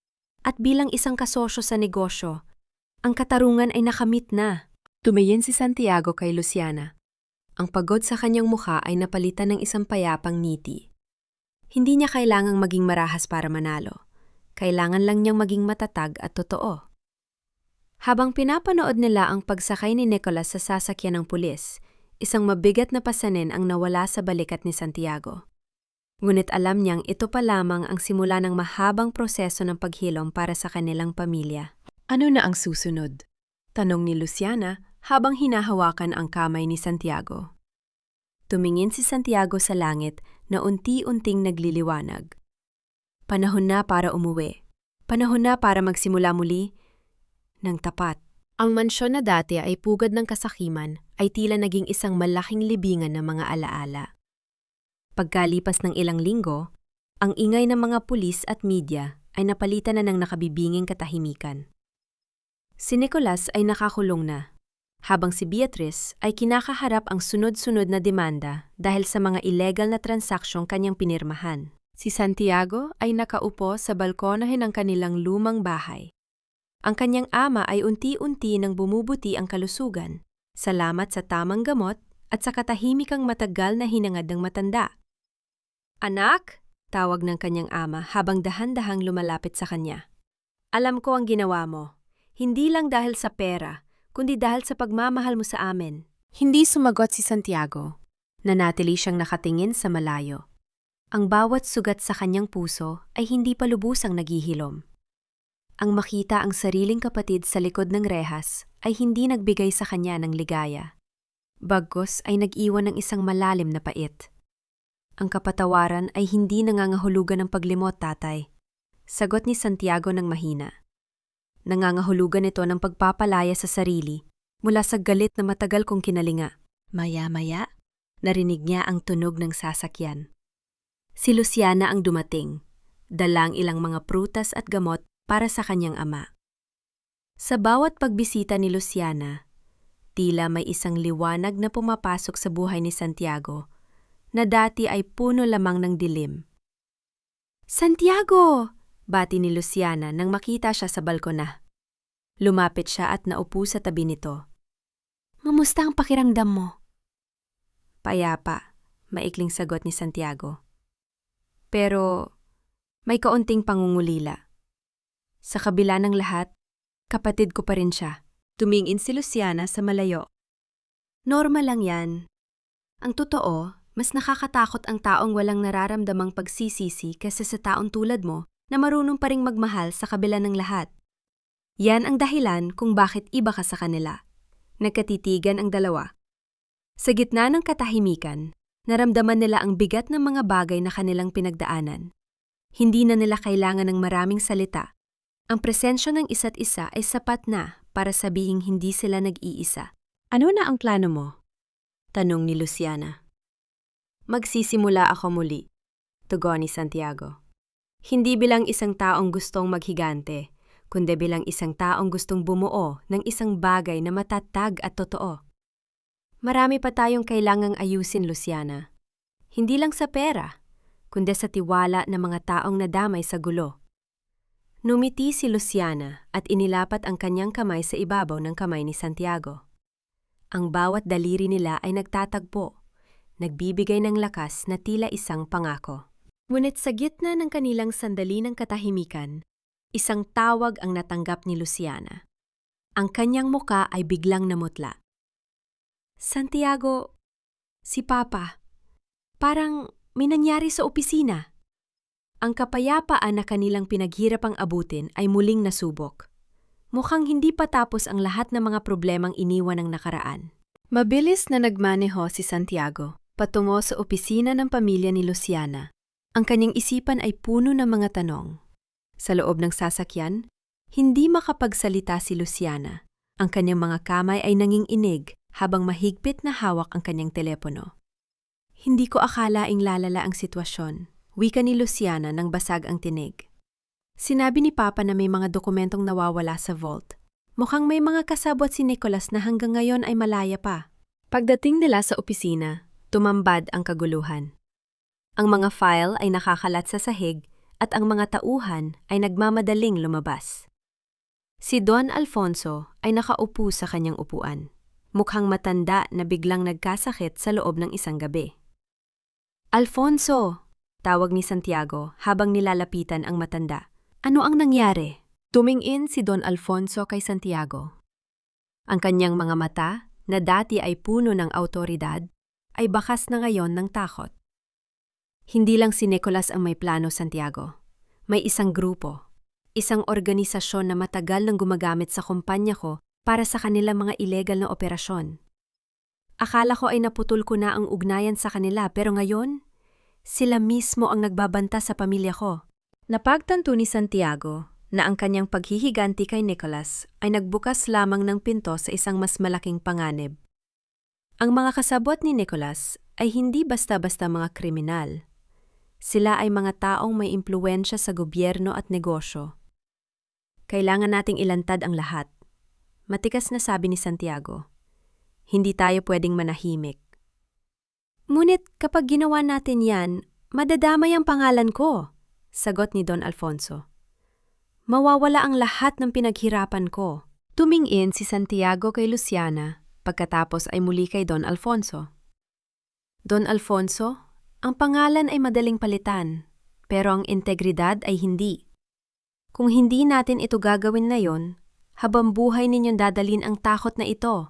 at bilang isang kasosyo sa negosyo. Ang katarungan ay nakamit na. Tumayin si Santiago kay Luciana. Ang pagod sa kanyang mukha ay napalitan ng isang payapang ngiti. Hindi niya kailangang maging marahas para manalo. Kailangan lang niyang maging matatag at totoo. Habang pinapanood nila ang pagsakay ni Nicholas sa sasakyan ng pulis, isang mabigat na pasanin ang nawala sa balikat ni Santiago. Ngunit alam niyang ito pa lamang ang simula ng mahabang proseso ng paghilom para sa kanilang pamilya. Ano na ang susunod? Tanong ni Luciana habang hinahawakan ang kamay ni Santiago. Tumingin si Santiago sa langit na unti-unting nagliliwanag. Panahon na para umuwi. Panahon na para magsimula muli ng tapat. Ang mansyon na dati ay pugad ng kasakiman ay tila naging isang malaking libingan ng mga alaala. Pagkalipas ng ilang linggo, ang ingay ng mga pulis at media ay napalitan na ng nakabibinging katahimikan. Si Nicholas ay nakakulong na, habang si Beatrice ay kinakaharap ang sunod-sunod na demanda dahil sa mga illegal na transaksyong kanyang pinirmahan. Si Santiago ay nakaupo sa balkonahin ng kanilang lumang bahay. Ang kanyang ama ay unti-unti nang bumubuti ang kalusugan, salamat sa tamang gamot at sa katahimikang matagal na hinangad ng matanda. Anak, tawag ng kanyang ama habang dahan-dahang lumalapit sa kanya. Alam ko ang ginawa mo, hindi lang dahil sa pera, kundi dahil sa pagmamahal mo sa amin. Hindi sumagot si Santiago. Nanatili siyang nakatingin sa malayo. Ang bawat sugat sa kanyang puso ay hindi pa lubusang naghihilom. Ang makita ang sariling kapatid sa likod ng rehas ay hindi nagbigay sa kanya ng ligaya. Bagkus ay nag-iwan ng isang malalim na pait. Ang kapatawaran ay hindi nangangahulugan ng paglimot, tatay. Sagot ni Santiago ng mahina. Nangangahulugan ito ng pagpapalaya sa sarili mula sa galit na matagal kong kinalinga. Maya-maya, narinig niya ang tunog ng sasakyan. Si Luciana ang dumating, dalang ilang mga prutas at gamot para sa kanyang ama. Sa bawat pagbisita ni Luciana, tila may isang liwanag na pumapasok sa buhay ni Santiago na dati ay puno lamang ng dilim. Santiago! bati ni Luciana nang makita siya sa balkona. Lumapit siya at naupo sa tabi nito. Mamusta ang pakiramdam mo? Payapa, maikling sagot ni Santiago. Pero may kaunting pangungulila. Sa kabila ng lahat, kapatid ko pa rin siya. Tumingin si Luciana sa malayo. Normal lang yan. Ang totoo, mas nakakatakot ang taong walang nararamdamang pagsisisi kaysa sa taong tulad mo na marunong pa ring magmahal sa kabila ng lahat. Yan ang dahilan kung bakit iba ka sa kanila. Nagkatitigan ang dalawa. Sa gitna ng katahimikan, naramdaman nila ang bigat ng mga bagay na kanilang pinagdaanan. Hindi na nila kailangan ng maraming salita. Ang presensya ng isa't isa ay sapat na para sabihing hindi sila nag-iisa. Ano na ang plano mo? Tanong ni Luciana. Magsisimula ako muli, tugon ni Santiago. Hindi bilang isang taong gustong maghigante, kundi bilang isang taong gustong bumuo ng isang bagay na matatag at totoo. Marami pa tayong kailangang ayusin, Luciana. Hindi lang sa pera, kundi sa tiwala ng mga taong nadamay sa gulo. Numiti si Luciana at inilapat ang kanyang kamay sa ibabaw ng kamay ni Santiago. Ang bawat daliri nila ay nagtatagpo, nagbibigay ng lakas na tila isang pangako. Ngunit sa gitna ng kanilang sandali ng katahimikan, isang tawag ang natanggap ni Luciana. Ang kanyang muka ay biglang namutla. Santiago, si Papa, parang may nangyari sa opisina. Ang kapayapaan na kanilang pinaghirapang abutin ay muling nasubok. Mukhang hindi pa tapos ang lahat ng mga problemang iniwan ng nakaraan. Mabilis na nagmaneho si Santiago patungo sa opisina ng pamilya ni Luciana. Ang kanyang isipan ay puno ng mga tanong. Sa loob ng sasakyan, hindi makapagsalita si Luciana. Ang kanyang mga kamay ay nanginginig habang mahigpit na hawak ang kanyang telepono. Hindi ko akalaing lalala ang sitwasyon, wika ni Luciana nang basag ang tinig. Sinabi ni Papa na may mga dokumentong nawawala sa vault. Mukhang may mga kasabwat si Nicholas na hanggang ngayon ay malaya pa. Pagdating nila sa opisina, tumambad ang kaguluhan. Ang mga file ay nakakalat sa sahig at ang mga tauhan ay nagmamadaling lumabas. Si Don Alfonso ay nakaupo sa kanyang upuan. Mukhang matanda na biglang nagkasakit sa loob ng isang gabi. Alfonso! Tawag ni Santiago habang nilalapitan ang matanda. Ano ang nangyari? Tumingin si Don Alfonso kay Santiago. Ang kanyang mga mata, na dati ay puno ng awtoridad, ay bakas na ngayon ng takot. Hindi lang si Nicholas ang may plano, Santiago. May isang grupo, isang organisasyon na matagal nang gumagamit sa kumpanya ko para sa kanilang mga illegal na operasyon. Akala ko ay naputol ko na ang ugnayan sa kanila pero ngayon, sila mismo ang nagbabanta sa pamilya ko. Napagtanto ni Santiago na ang kanyang paghihiganti kay Nicholas ay nagbukas lamang ng pinto sa isang mas malaking panganib. Ang mga kasabwat ni Nicholas ay hindi basta-basta mga kriminal. Sila ay mga taong may impluwensya sa gobyerno at negosyo. Kailangan nating ilantad ang lahat. Matikas na sabi ni Santiago. Hindi tayo pwedeng manahimik. Ngunit kapag ginawa natin yan, madadamay ang pangalan ko. Sagot ni Don Alfonso. Mawawala ang lahat ng pinaghirapan ko. Tumingin si Santiago kay Luciana, pagkatapos ay muli kay Don Alfonso. Don Alfonso, ang pangalan ay madaling palitan, pero ang integridad ay hindi. Kung hindi natin ito gagawin ngayon, habang buhay ninyong dadalin ang takot na ito.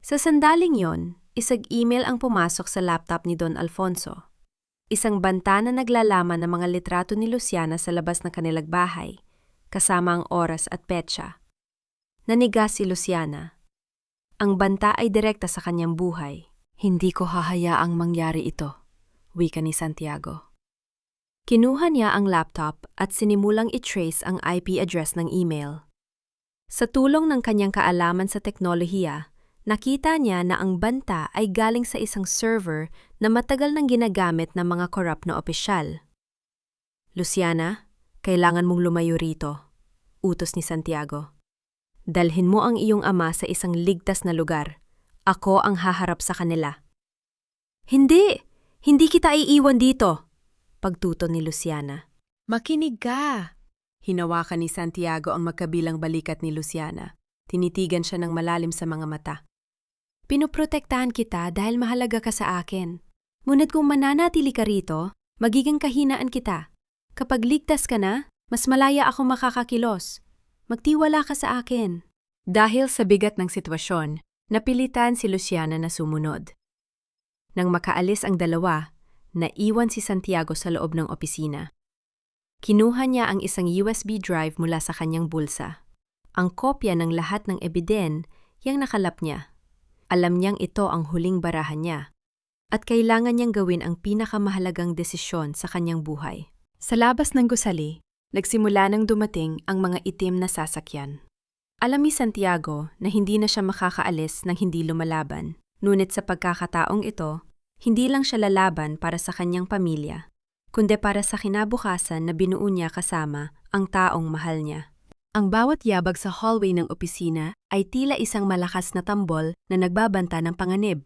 Sa sandaling yon, isang-email ang pumasok sa laptop ni Don Alfonso. Isang banta na naglalaman ng mga litrato ni Luciana sa labas ng kanilang bahay, kasama ang oras at petsa. Naniga si Luciana. Ang banta ay direkta sa kanyang buhay. Hindi ko hahayaang mangyari ito, wika ni Santiago. Kinuha niya ang laptop at sinimulang i-trace ang IP address ng email. Sa tulong ng kanyang kaalaman sa teknolohiya, nakita niya na ang banta ay galing sa isang server na matagal nang ginagamit ng mga korap na opisyal. Luciana, kailangan mong lumayo rito, utos ni Santiago. Dalhin mo ang iyong ama sa isang ligtas na lugar. Ako ang haharap sa kanila. Hindi! Hindi kita iiwan dito! Pagtuto ni Luciana. Makinig ka! Hinawakan ni Santiago ang magkabilang balikat ni Luciana. Tinitigan siya ng malalim sa mga mata. Pinoprotektahan kita dahil mahalaga ka sa akin. Ngunit kung mananatili ka rito, magiging kahinaan kita. Kapag ligtas ka na, mas malaya ako makakakilos. Magtiwala ka sa akin. Dahil sa bigat ng sitwasyon, napilitan si Luciana na sumunod. Nang makaalis ang dalawa, naiwan si Santiago sa loob ng opisina. Kinuha niya ang isang USB drive mula sa kanyang bulsa. Ang kopya ng lahat ng ebiden yang nakalap niya. Alam niyang ito ang huling barahan niya. At kailangan niyang gawin ang pinakamahalagang desisyon sa kanyang buhay. Sa labas ng gusali, nagsimula nang dumating ang mga itim na sasakyan. Alam ni Santiago na hindi na siya makakaalis nang hindi lumalaban. Ngunit sa pagkakataong ito, hindi lang siya lalaban para sa kanyang pamilya, kundi para sa kinabukasan na binuo niya kasama ang taong mahal niya. Ang bawat yabag sa hallway ng opisina ay tila isang malakas na tambol na nagbabanta ng panganib.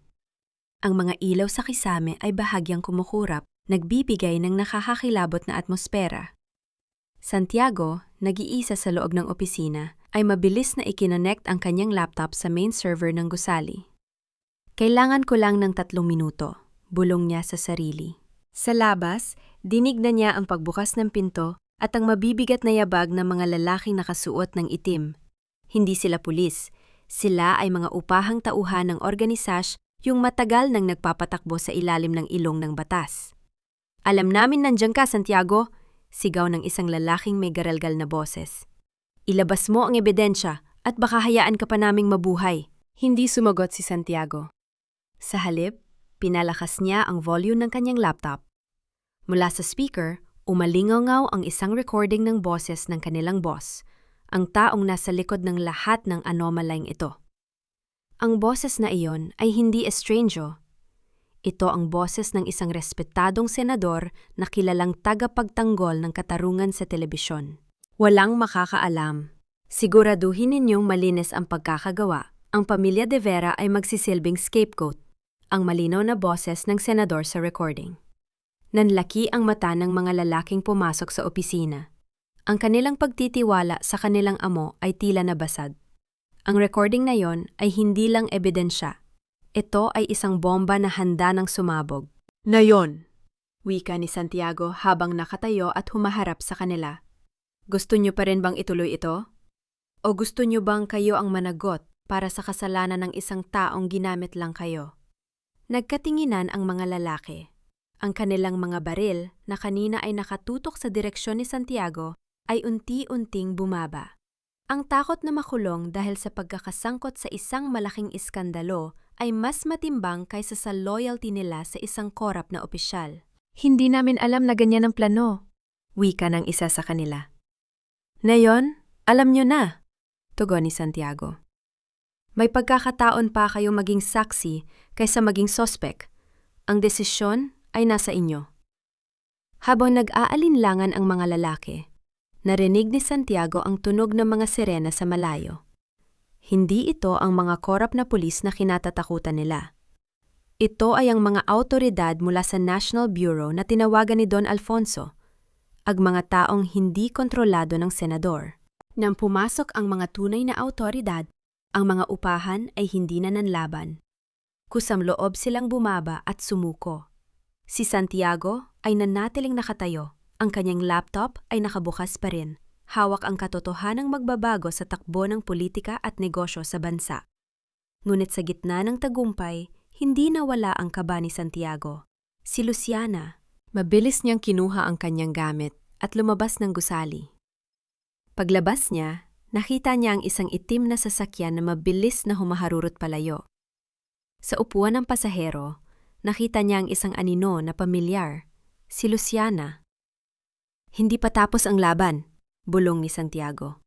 Ang mga ilaw sa kisame ay bahagyang kumukurap, nagbibigay ng nakakakilabot na atmosfera. Santiago, nag-iisa sa loob ng opisina, ay mabilis na ikinonect ang kanyang laptop sa main server ng gusali. Kailangan ko lang ng 3 minuto, bulong niya sa sarili. Sa labas, dinig na niya ang pagbukas ng pinto at ang mabibigat na yabag ng mga lalaking nakasuot ng itim. Hindi sila pulis, sila ay mga upahang tauhan ng organisasyon yung matagal nang nagpapatakbo sa ilalim ng ilong ng batas. Alam namin nandiyan ka, Santiago, sigaw ng isang lalaking may garalgal na boses. Ilabas mo ang ebidensya at baka hayaan ka pa naming mabuhay. Hindi sumagot si Santiago. Sa halip, pinalakas niya ang volume ng kanyang laptop. Mula sa speaker, umalingaw ang isang recording ng boses ng kanilang boss, ang taong nasa likod ng lahat ng anomalyeng ito. Ang boses na iyon ay hindi estrange. Ito ang boses ng isang respetadong senador na kilalang tagapagtanggol ng katarungan sa telebisyon. Walang makakaalam. Siguraduhin ninyong malinis ang pagkakagawa. Ang pamilya De Vera ay magsisilbing scapegoat. Ang malinaw na boses ng senador sa recording. Nanlaki ang mata ng mga lalaking pumasok sa opisina. Ang kanilang pagtitiwala sa kanilang amo ay tila nabasag. Ang recording na yon ay hindi lang ebidensya. Ito ay isang bomba na handa ng sumabog. Na yon, wika ni Santiago habang nakatayo at humaharap sa kanila. Gusto niyo pa rin bang ituloy ito? O gusto niyo bang kayo ang managot para sa kasalanan ng isang taong ginamit lang kayo? Nagkatinginan ang mga lalaki. Ang kanilang mga baril na kanina ay nakatutok sa direksyon ni Santiago ay unti-unting bumaba. Ang takot na makulong dahil sa pagkakasangkot sa isang malaking iskandalo ay mas matimbang kaysa sa loyalty nila sa isang korap na opisyal. Hindi namin alam na ganyan ang plano, wika ng isa sa kanila. Ngayon, alam nyo na, tugon ni Santiago. May pagkakataon pa kayong maging saksi kaysa maging sospek. Ang desisyon ay nasa inyo. Habang nag-aalinlangan ang mga lalaki, narinig ni Santiago ang tunog ng mga sirena sa malayo. Hindi ito ang mga korap na pulis na kinatatakutan nila. Ito ay ang mga awtoridad mula sa National Bureau na tinawagan ni Don Alfonso, ang mga taong hindi kontrolado ng senador. Nang pumasok ang mga tunay na awtoridad, ang mga upahan ay hindi na nanlaban. Kusam loob silang bumaba at sumuko. Si Santiago ay nanatiling nakatayo. Ang kanyang laptop ay nakabukas pa rin. Hawak ang katotohanang magbabago sa takbo ng politika at negosyo sa bansa. Ngunit sa gitna ng tagumpay, hindi nawala ang kaba ni Santiago. Si Luciana, mabilis niyang kinuha ang kanyang gamit at lumabas ng gusali. Paglabas niya, nakita niya ang isang itim na sasakyan na mabilis na humaharurot palayo. Sa upuan ng pasahero, nakita niya ang isang anino na pamilyar, si Luciana. Hindi pa tapos ang laban, bulong ni Santiago.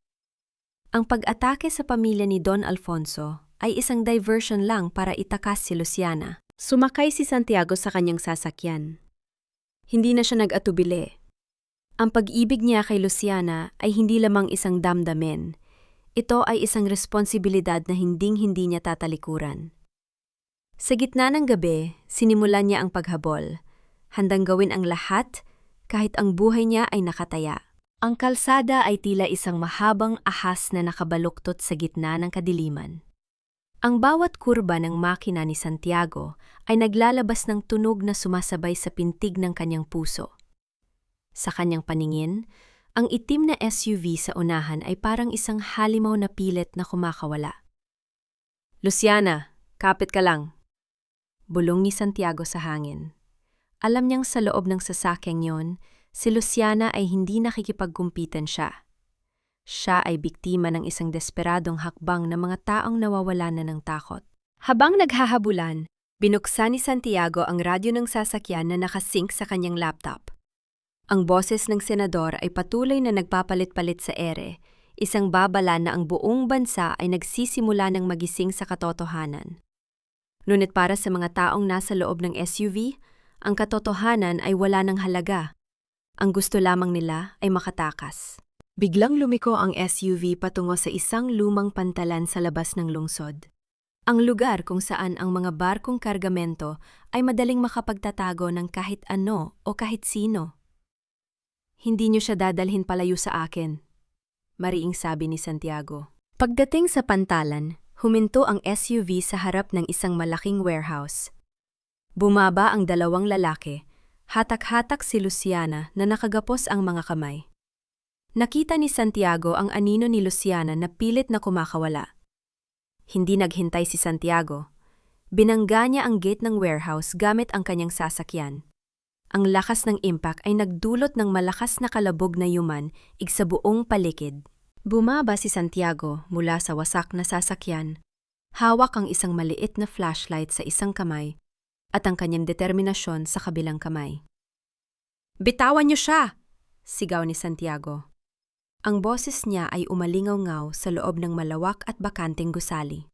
Ang pag-atake sa pamilya ni Don Alfonso ay isang diversion lang para itakas si Luciana. Sumakay si Santiago sa kanyang sasakyan. Hindi na siya nag-atubili. Ang pag-ibig niya kay Luciana ay hindi lamang isang damdamin. Ito ay isang responsibilidad na hinding-hindi niya tatalikuran. Sa gitna ng gabi, sinimulan niya ang paghabol. Handang gawin ang lahat kahit ang buhay niya ay nakataya. Ang kalsada ay tila isang mahabang ahas na nakabaluktot sa gitna ng kadiliman. Ang bawat kurba ng makina ni Santiago ay naglalabas ng tunog na sumasabay sa pintig ng kanyang puso. Sa kanyang paningin, ang itim na SUV sa unahan ay parang isang halimaw na pilit na kumakawala. "Luciana, kapit ka lang," bulong ni Santiago sa hangin. Alam niyang sa loob ng sasakyang yon, si Luciana ay hindi nakikipagkumpitan siya. Siya ay biktima ng isang desperadong hakbang ng mga taong nawawalan na ng takot. Habang naghahabulan, binuksan ni Santiago ang radyo ng sasakyan na nakasync sa kanyang laptop. Ang boses ng senador ay patuloy na nagpapalit-palit sa ere, isang babala na ang buong bansa ay nagsisimula ng magising sa katotohanan. Ngunit para sa mga taong nasa loob ng SUV, ang katotohanan ay wala ng halaga. Ang gusto lamang nila ay makatakas. Biglang lumiko ang SUV patungo sa isang lumang pantalan sa labas ng lungsod. Ang lugar kung saan ang mga barkong kargamento ay madaling makapagtatago ng kahit ano o kahit sino. "Hindi niyo siya dadalhin palayo sa akin," mariing sabi ni Santiago. Pagdating sa pantalan, huminto ang SUV sa harap ng isang malaking warehouse. Bumaba ang dalawang lalaki, hatak-hatak si Luciana na nakagapos ang mga kamay. Nakita ni Santiago ang anino ni Luciana na pilit na kumakawala. Hindi naghintay si Santiago. Binangga niya ang gate ng warehouse gamit ang kanyang sasakyan. Ang lakas ng impact ay nagdulot ng malakas na kalabog na yuman sa buong paligid. Bumaba si Santiago mula sa wasak na sasakyan. Hawak ang isang maliit na flashlight sa isang kamay at ang kanyang determinasyon sa kabilang kamay. "Bitawan niyo siya!" sigaw ni Santiago. Ang boses niya ay umalingaw-ngaw sa loob ng malawak at bakanteng gusali.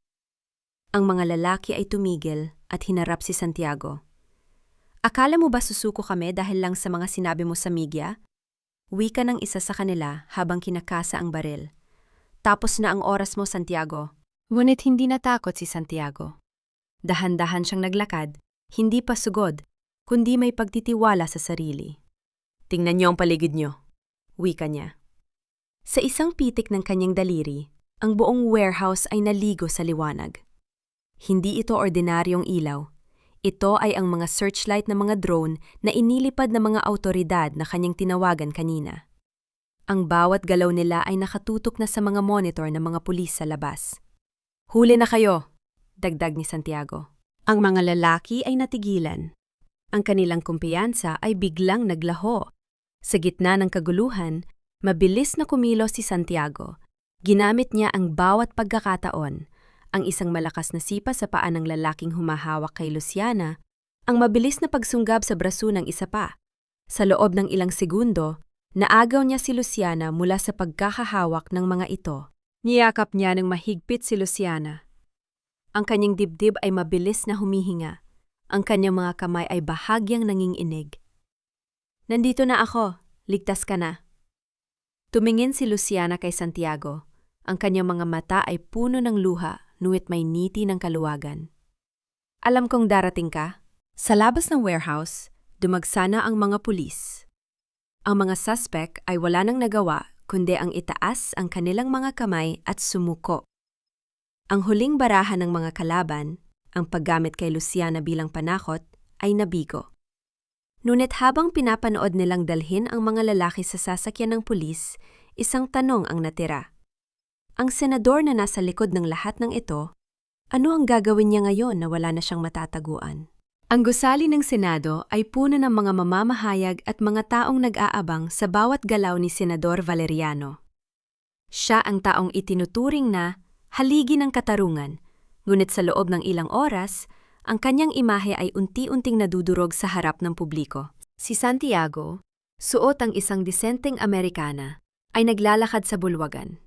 Ang mga lalaki ay tumigil at hinarap si Santiago. "Akala mo ba susuko kami dahil lang sa mga sinabi mo sa media?" Wika ng isa sa kanila habang kinakasa ang baril. "Tapos na ang oras mo, Santiago." Ngunit hindi natakot si Santiago. Dahan-dahan siyang naglakad, hindi pa sugod, kundi may pagtitiwala sa sarili. "Tingnan niyo ang paligid niyo," wika niya. Sa isang pitik ng kanyang daliri, ang buong warehouse ay naligo sa liwanag. Hindi ito ordinaryong ilaw. Ito ay ang mga searchlight na mga drone na inilipad ng mga awtoridad na kanyang tinawagan kanina. Ang bawat galaw nila ay nakatutok na sa mga monitor ng mga pulis sa labas. "Huli na kayo," dagdag ni Santiago. Ang mga lalaki ay natigilan. Ang kanilang kumpiyansa ay biglang naglaho. Sa gitna ng kaguluhan, mabilis na kumilos si Santiago. Ginamit niya ang bawat pagkakataon, ang isang malakas na sipa sa paa ng lalaking humahawak kay Luciana, ang mabilis na pagsunggab sa braso ng isa pa. Sa loob ng ilang segundo, naagaw niya si Luciana mula sa pagkakahawak ng mga ito. Niyakap niya ng mahigpit si Luciana. Ang kanyang dibdib ay mabilis na humihinga. Ang kanyang mga kamay ay bahagyang nanginginig. "Nandito na ako, ligtas ka na." Tumingin si Luciana kay Santiago. Ang kanyang mga mata ay puno ng luha, ngunit may ngiti ng kaluwagan. "Alam kong darating ka." Sa labas ng warehouse, dumagsana ang mga pulis. Ang mga suspect ay wala nang nagawa kundi ang itaas ang kanilang mga kamay at sumuko. Ang huling barahan ng mga kalaban, ang paggamit kay Luciana bilang panakot, ay nabigo. Ngunit habang pinapanood nilang dalhin ang mga lalaki sa sasakyan ng pulis, isang tanong ang natira. Ang senador na nasa likod ng lahat ng ito, ano ang gagawin niya ngayon na wala na siyang matataguan? Ang gusali ng Senado ay puno ng mga mamamahayag at mga taong nag-aabang sa bawat galaw ni Senador Valeriano. Siya ang taong itinuturing na haligi ng katarungan, ngunit sa loob ng ilang oras, ang kanyang imahe ay unti-unting nadudurog sa harap ng publiko. Si Santiago, suot ang isang disenteng Amerikana, ay naglalakad sa bulwagan.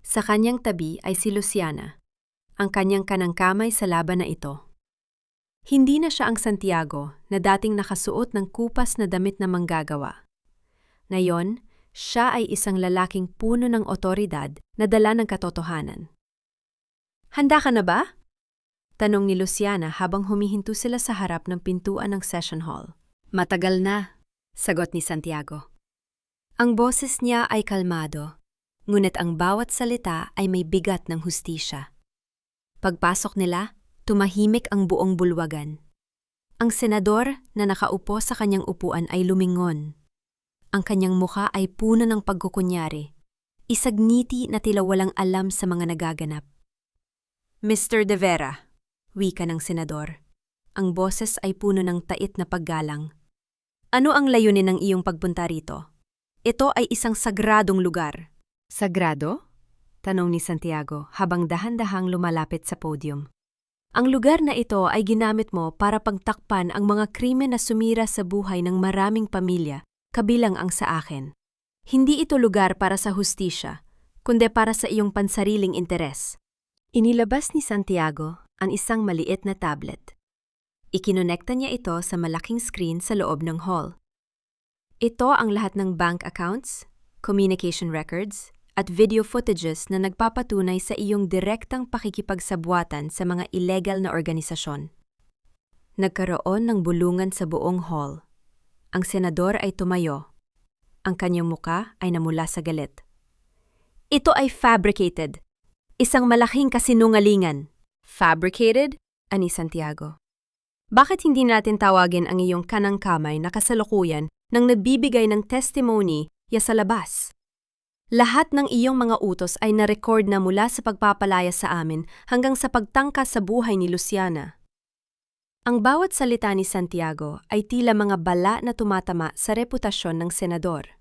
Sa kanyang tabi ay si Luciana, ang kanyang kanang kamay sa laban na ito. Hindi na siya ang Santiago na dating nakasuot ng kupas na damit na manggagawa. Ngayon, siya ay isang lalaking puno ng otoridad na dala ng katotohanan. "Handa ka na ba?" tanong ni Luciana habang humihinto sila sa harap ng pintuan ng session hall. "Matagal na," sagot ni Santiago. Ang boses niya ay kalmado, ngunit ang bawat salita ay may bigat ng hustisya. Pagpasok nila, tumahimik ang buong bulwagan. Ang senador na nakaupo sa kanyang upuan ay lumingon. Ang kanyang mukha ay puno ng pagkukunyari, isagniti na tila walang alam sa mga nagaganap. Mr. De Vera, wika ng senador. Ang boses ay puno ng tait na paggalang. Ano ang layunin ng iyong pagpunta rito? Ito ay isang sagradong lugar. Sagrado? Tanong ni Santiago habang dahan-dahang lumalapit sa podium. Ang lugar na ito ay ginamit mo para pagtakpan ang mga krimen na sumira sa buhay ng maraming pamilya, kabilang ang sa akin. Hindi ito lugar para sa hustisya, kundi para sa iyong pansariling interes. Inilabas ni Santiago ang isang maliit na tablet. Ikinonekta niya ito sa malaking screen sa loob ng hall. Ito ang lahat ng bank accounts, communication records, at video footages na nagpapatunay sa iyong direktang pakikipagsabwatan sa mga illegal na organisasyon. Nagkaroon ng bulungan sa buong hall. Ang senador ay tumayo. Ang kanyang muka ay namula sa galit. Ito ay fabricated. Isang malaking kasinungalingan. Fabricated? Ani Santiago. Bakit hindi natin tawagin ang iyong kanang kamay na kasalukuyan nang nagbibigay ng testimony sa labas? Lahat ng iyong mga utos ay na-record na mula sa pagpapalaya sa amin hanggang sa pagtangka sa buhay ni Luciana. Ang bawat salita ni Santiago ay tila mga bala na tumatama sa reputasyon ng senador.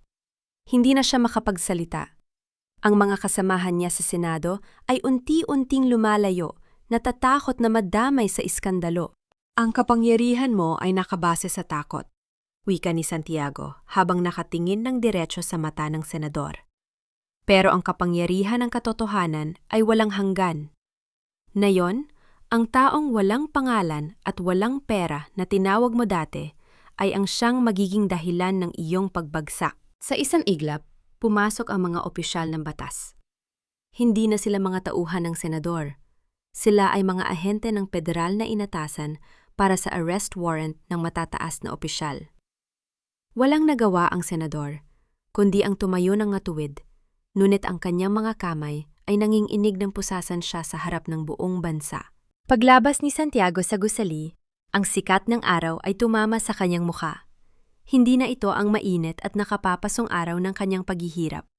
Hindi na siya makapagsalita. Ang mga kasamahan niya sa Senado ay unti-unting lumalayo, natatakot na madamay sa iskandalo. Ang kapangyarihan mo ay nakabase sa takot, wika ni Santiago habang nakatingin ng diretso sa mata ng senador. Pero ang kapangyarihan ng katotohanan ay walang hanggan. Nayon, ang taong walang pangalan at walang pera na tinawag mo dati ay ang siyang magiging dahilan ng iyong pagbagsak. Sa isang iglap, pumasok ang mga opisyal ng batas. Hindi na sila mga tauhan ng senador. Sila ay mga ahente ng federal na inatasan para sa arrest warrant ng matataas na opisyal. Walang nagawa ang senador, kundi ang tumayo ng matuwid. Ngunit ang kanyang mga kamay ay nanginginig ng pusasan siya sa harap ng buong bansa. Paglabas ni Santiago sa gusali, ang sikat ng araw ay tumama sa kanyang mukha. Hindi na ito ang mainit at nakapapasong araw ng kanyang paghihirap.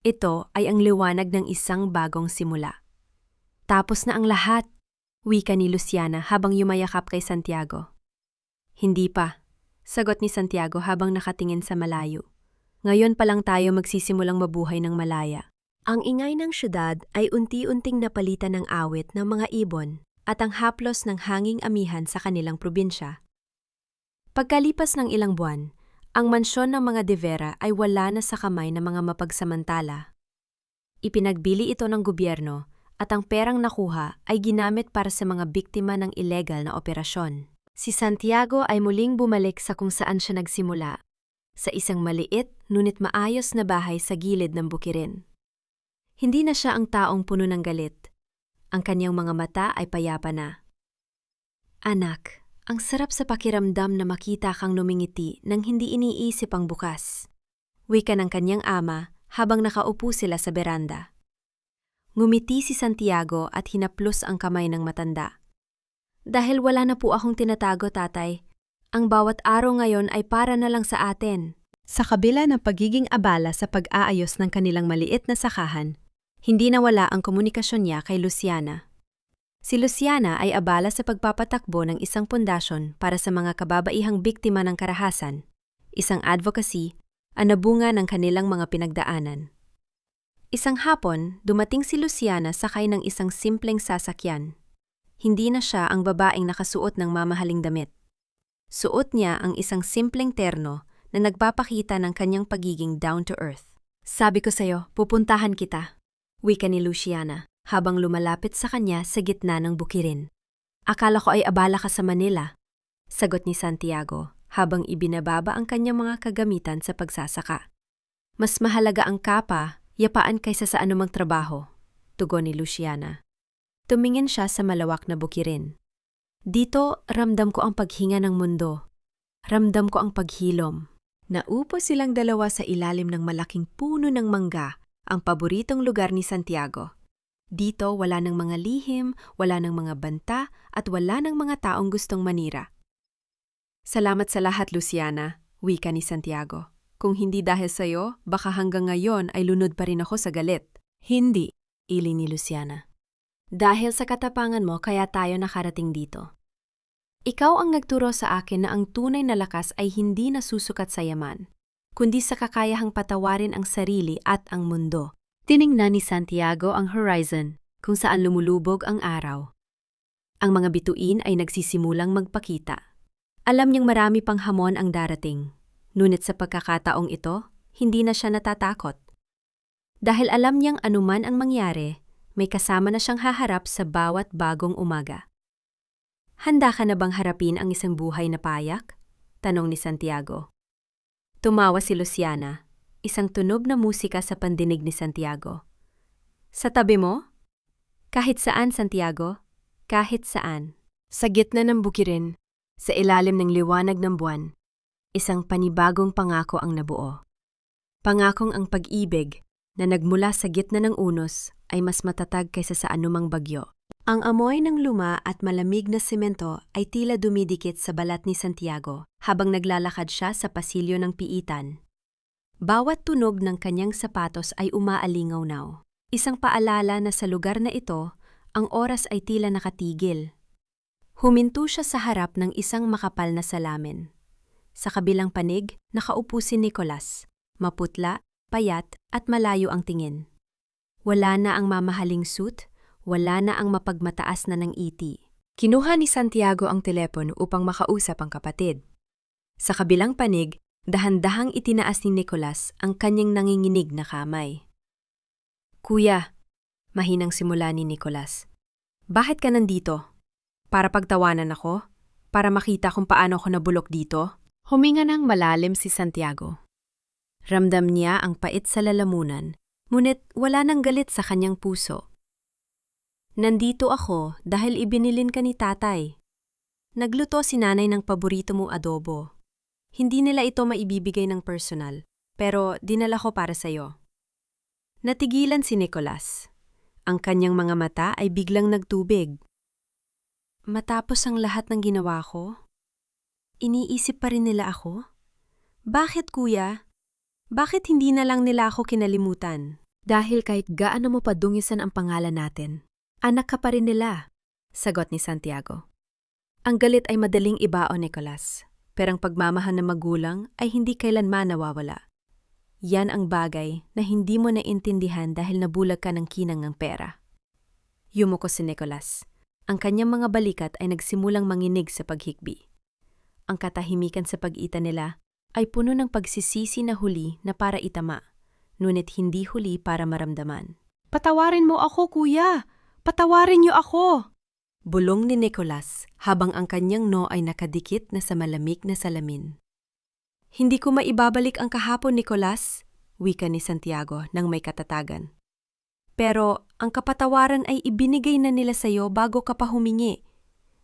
Ito ay ang liwanag ng isang bagong simula. Tapos na ang lahat, wika ni Luciana habang yumayakap kay Santiago. Hindi pa, sagot ni Santiago habang nakatingin sa malayo. Ngayon pa lang tayo magsisimulang mabuhay ng malaya. Ang ingay ng syudad ay unti-unting napalitan ng awit ng mga ibon at ang haplos ng hanging amihan sa kanilang probinsya. Pagkalipas ng ilang buwan, ang mansyon ng mga De Vera ay wala na sa kamay ng mga mapagsamantala. Ipinagbili ito ng gobyerno at ang perang nakuha ay ginamit para sa mga biktima ng illegal na operasyon. Si Santiago ay muling bumalik sa kung saan siya nagsimula, sa isang maliit ngunit maayos na bahay sa gilid ng bukirin. Hindi na siya ang taong puno ng galit. Ang kanyang mga mata ay payapa na. Anak, ang sarap sa pakiramdam na makita kang numingiti nang hindi iniisip ang bukas. Wika ng kanyang ama habang nakaupo sila sa beranda. Ngumiti si Santiago at hinaplos ang kamay ng matanda. Dahil wala na po akong tinatago, tatay. Ang bawat araw ngayon ay para na lang sa atin. Sa kabila ng pagiging abala sa pag-aayos ng kanilang maliit na sakahan, hindi nawala ang komunikasyon niya kay Luciana. Si Luciana ay abala sa pagpapatakbo ng isang pundasyon para sa mga kababaihang biktima ng karahasan, isang advocacy, ang nabunga ng kanilang mga pinagdaanan. Isang hapon, dumating si Luciana sakay ng isang simpleng sasakyan. Hindi na siya ang babaeng nakasuot ng mamahaling damit. Suot niya ang isang simpleng terno na nagpapakita ng kanyang pagiging down-to-earth. Sabi ko sa'yo, pupuntahan kita, wika ni Luciana, habang lumalapit sa kanya sa gitna ng bukirin. Akala ko ay abala ka sa Manila, sagot ni Santiago, habang ibinababa ang kanyang mga kagamitan sa pagsasaka. Mas mahalaga ang kapa, yapaan kaysa sa anumang trabaho, tugon ni Luciana. Tumingin siya sa malawak na bukirin. Dito, ramdam ko ang paghinga ng mundo. Ramdam ko ang paghilom. Naupo silang dalawa sa ilalim ng malaking puno ng mangga, ang paboritong lugar ni Santiago. Dito wala ng mga lihim, wala ng mga banta, at wala ng mga taong gustong manira. Salamat sa lahat, Luciana, wika ni Santiago. Kung hindi dahil sa'yo, baka hanggang ngayon ay lunod pa rin ako sa galit. Hindi, ili ni Luciana. Dahil sa katapangan mo kaya tayo nakarating dito. Ikaw ang nagturo sa akin na ang tunay na lakas ay hindi nasusukat sa yaman, kundi sa kakayahang patawarin ang sarili at ang mundo. Tiningnan ni Santiago ang horizon, kung saan lumulubog ang araw. Ang mga bituin ay nagsisimulang magpakita. Alam niyang marami pang hamon ang darating, ngunit sa pagkakataong ito, hindi na siya natatakot. Dahil alam niyang anuman ang mangyari, may kasama na siyang haharap sa bawat bagong umaga. Handa ka na bang harapin ang isang buhay na payak? Tanong ni Santiago. Tumawa si Luciana, isang tunog na musika sa pandinig ni Santiago. Sa tabi mo? Kahit saan, Santiago. Kahit saan. Sa gitna ng bukirin, sa ilalim ng liwanag ng buwan, isang panibagong pangako ang nabuo. Pangakong ang pag-ibig na nagmula sa gitna ng unos ay mas matatag kaysa sa anumang bagyo. Ang amoy ng luma at malamig na semento ay tila dumidikit sa balat ni Santiago habang naglalakad siya sa pasilyo ng piitan. Bawat tunog ng kanyang sapatos ay umaalingaw-naw. Isang paalala na sa lugar na ito, ang oras ay tila nakatigil. Huminto siya sa harap ng isang makapal na salamin. Sa kabilang panig, nakaupo si Nicolas, maputla, payat at malayo ang tingin. Wala na ang mamahaling suit, wala na ang mapagmataas na ng iti. Kinuha ni Santiago ang telepono upang makausap ang kapatid. Sa kabilang panig, dahan-dahang itinaas ni Nicolas ang kanyang nanginginig na kamay. Kuya, mahinang simula ni Nicolas. Bakit ka nandito? Para pagtawanan ako? Para makita kung paano ako nabulok dito? Huminga ng malalim si Santiago. Ramdam niya ang pait sa lalamunan, ngunit wala nang galit sa kanyang puso. Nandito ako dahil ibinilin ka ni tatay. Nagluto si nanay ng paborito mong adobo. Hindi nila ito maibibigay ng personal, pero dinala ko para sa'yo. Natigilan si Nicolas. Ang kanyang mga mata ay biglang nagtubig. Matapos ang lahat ng ginawa ko, iniisip pa rin nila ako? Bakit, kuya? Bakit hindi na lang nila ako kinalimutan? Dahil kahit gaano mo padungisan ang pangalan natin, anak ka pa rin nila, sagot ni Santiago. Ang galit ay madaling ibaon, Nicolas, pero ang pagmamahal ng magulang ay hindi kailanman nawawala. Yan ang bagay na hindi mo naintindihan dahil nabulag ka ng kinang ng pera. Yumuko si Nicolas. Ang kanyang mga balikat ay nagsimulang manginig sa paghikbi. Ang katahimikan sa pag-ita nila ay puno ng pagsisisi na huli na para itama, ngunit hindi huli para maramdaman. Patawarin mo ako, kuya! Patawarin niyo ako! Bulong ni Nicolas habang ang kanyang no ay nakadikit na sa malamig na salamin. Hindi ko maibabalik ang kahapon, Nicolas, wika ni Santiago nang may katatagan. Pero ang kapatawaran ay ibinigay na nila sa'yo bago ka pa humingi.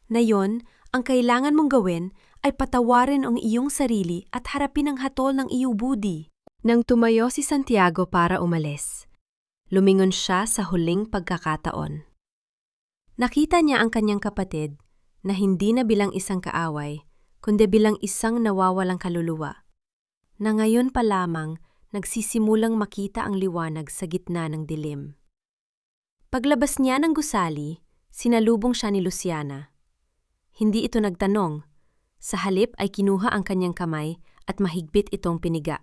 Ngayon, ang kailangan mong gawin ay patawarin ang iyong sarili at harapin ang hatol ng iyong budi. Nang tumayo si Santiago para umalis, lumingon siya sa huling pagkakataon. Nakita niya ang kanyang kapatid na hindi na bilang isang kaaway, kundi bilang isang nawawalang kaluluwa, na ngayon pa lamang nagsisimulang makita ang liwanag sa gitna ng dilim. Paglabas niya ng gusali, sinalubong siya ni Luciana. Hindi ito nagtanong, sa halip ay kinuha ang kanyang kamay at mahigpit itong piniga.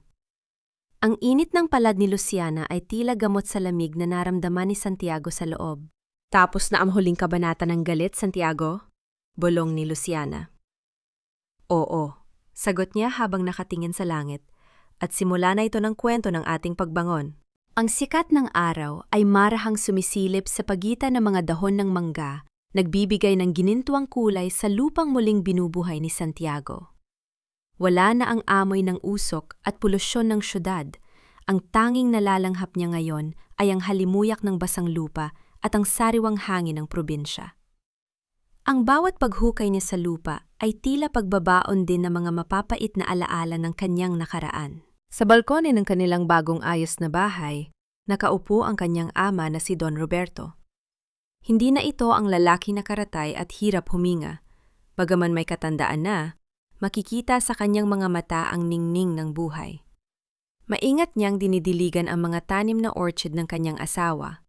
Ang init ng palad ni Luciana ay tila gamot sa lamig na naramdaman ni Santiago sa loob. Tapos na ang huling kabanata ng galit, Santiago? Bulong ni Luciana. Oo, sagot niya habang nakatingin sa langit, at simula na ito ng kwento ng ating pagbangon. Ang sikat ng araw ay marahang sumisilip sa pagitan ng mga dahon ng mangga, nagbibigay ng ginintuang kulay sa lupang muling binubuhay ni Santiago. Wala na ang amoy ng usok at polusyon ng syudad. Ang tanging nalalanghap niya ngayon ay ang halimuyak ng basang lupa at ang sariwang hangin ng probinsya. Ang bawat paghukay niya sa lupa ay tila pagbabaon din ng mga mapapait na alaala ng kanyang nakaraan. Sa balkone ng kanilang bagong ayos na bahay, nakaupo ang kanyang ama na si Don Roberto. Hindi na ito ang lalaki na karatay at hirap huminga. Bagaman may katandaan na, makikita sa kanyang mga mata ang ningning ng buhay. Maingat niyang dinidiligan ang mga tanim na orchid ng kanyang asawa.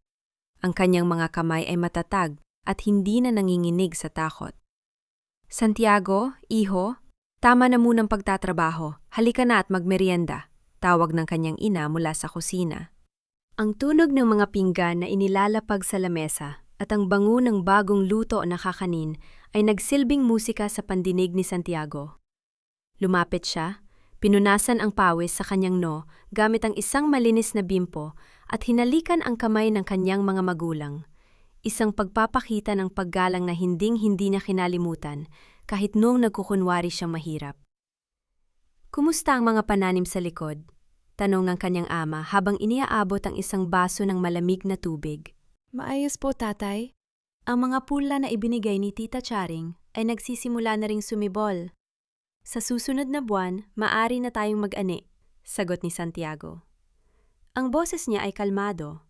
Ang kanyang mga kamay ay matatag at hindi na nanginginig sa takot. Santiago, iho, tama na munang pagtatrabaho. Halika na at magmerienda, tawag ng kanyang ina mula sa kusina. Ang tunog ng mga pinggan na inilalapag sa lamesa at ang bango ng bagong luto na kakanin ay nagsilbing musika sa pandinig ni Santiago. Lumapit siya, pinunasan ang pawis sa kanyang noo gamit ang isang malinis na bimpo at hinalikan ang kamay ng kanyang mga magulang. Isang pagpapakita ng paggalang na hinding-hindi niya kinalimutan kahit noong nagkukunwari siyang mahirap. Kumusta ang mga pananim sa likod? Tanong ng kanyang ama habang iniaabot ang isang baso ng malamig na tubig. Maayos po, tatay. Ang mga pula na ibinigay ni Tita Charing ay nagsisimula na ring sumibol. Sa susunod na buwan, maari na tayong mag-ani, sagot ni Santiago. Ang boses niya ay kalmado,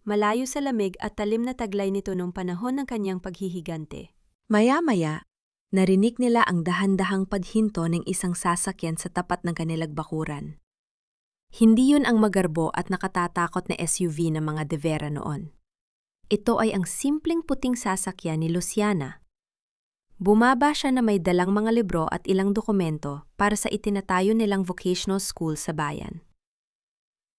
malayo sa lamig at talim na taglay nito noong panahon ng kanyang paghihigante. Maya-maya, narinig nila ang dahan-dahang padhinto ng isang sasakyan sa tapat ng kanilang bakuran. Hindi yun ang magarbo at nakatatakot na SUV ng mga De Vera noon. Ito ay ang simpleng puting sasakyan ni Luciana. Bumaba siya na may dalang mga libro at ilang dokumento para sa itinatayo nilang vocational school sa bayan.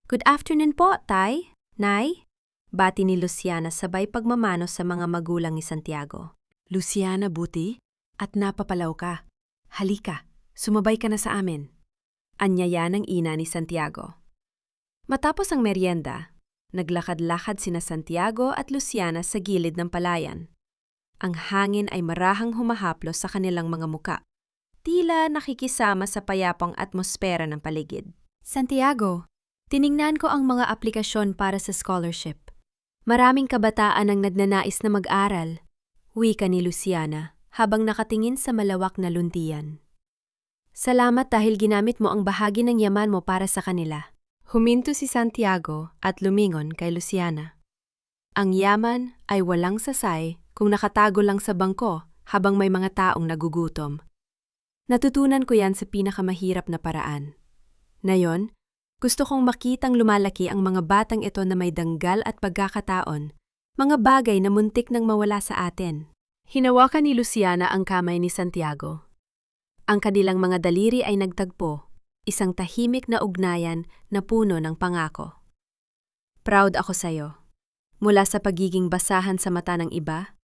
Good afternoon po, Tay, Nay, bati ni Luciana sabay pagmamano sa mga magulang ni Santiago. Luciana, buti? At napapalaw ka. Halika, sumabay ka na sa amin. Anyaya ng ina ni Santiago. Matapos ang merienda, naglakad-lakad sina Santiago at Luciana sa gilid ng palayan. Ang hangin ay marahang humahaplos sa kanilang mga muka. Tila nakikisama sa payapang atmosfera ng paligid. Santiago, tiningnan ko ang mga aplikasyon para sa scholarship. Maraming kabataan ang nagnanais na mag-aral, wika ni Luciana habang nakatingin sa malawak na luntian. Salamat dahil ginamit mo ang bahagi ng yaman mo para sa kanila. Huminto si Santiago at lumingon kay Luciana. Ang yaman ay walang sasay kung nakatago lang sa bangko habang may mga taong nagugutom. Natutunan ko yan sa pinakamahirap na paraan. Ngayon, gusto kong makitang lumalaki ang mga batang ito na may danggal at pagkakataon, mga bagay na muntik nang mawala sa atin. Hinawakan ni Luciana ang kamay ni Santiago. Ang kanilang mga daliri ay nagtagpo, isang tahimik na ugnayan na puno ng pangako. Proud ako sa'yo. Mula sa pagiging basahan sa mata ng iba,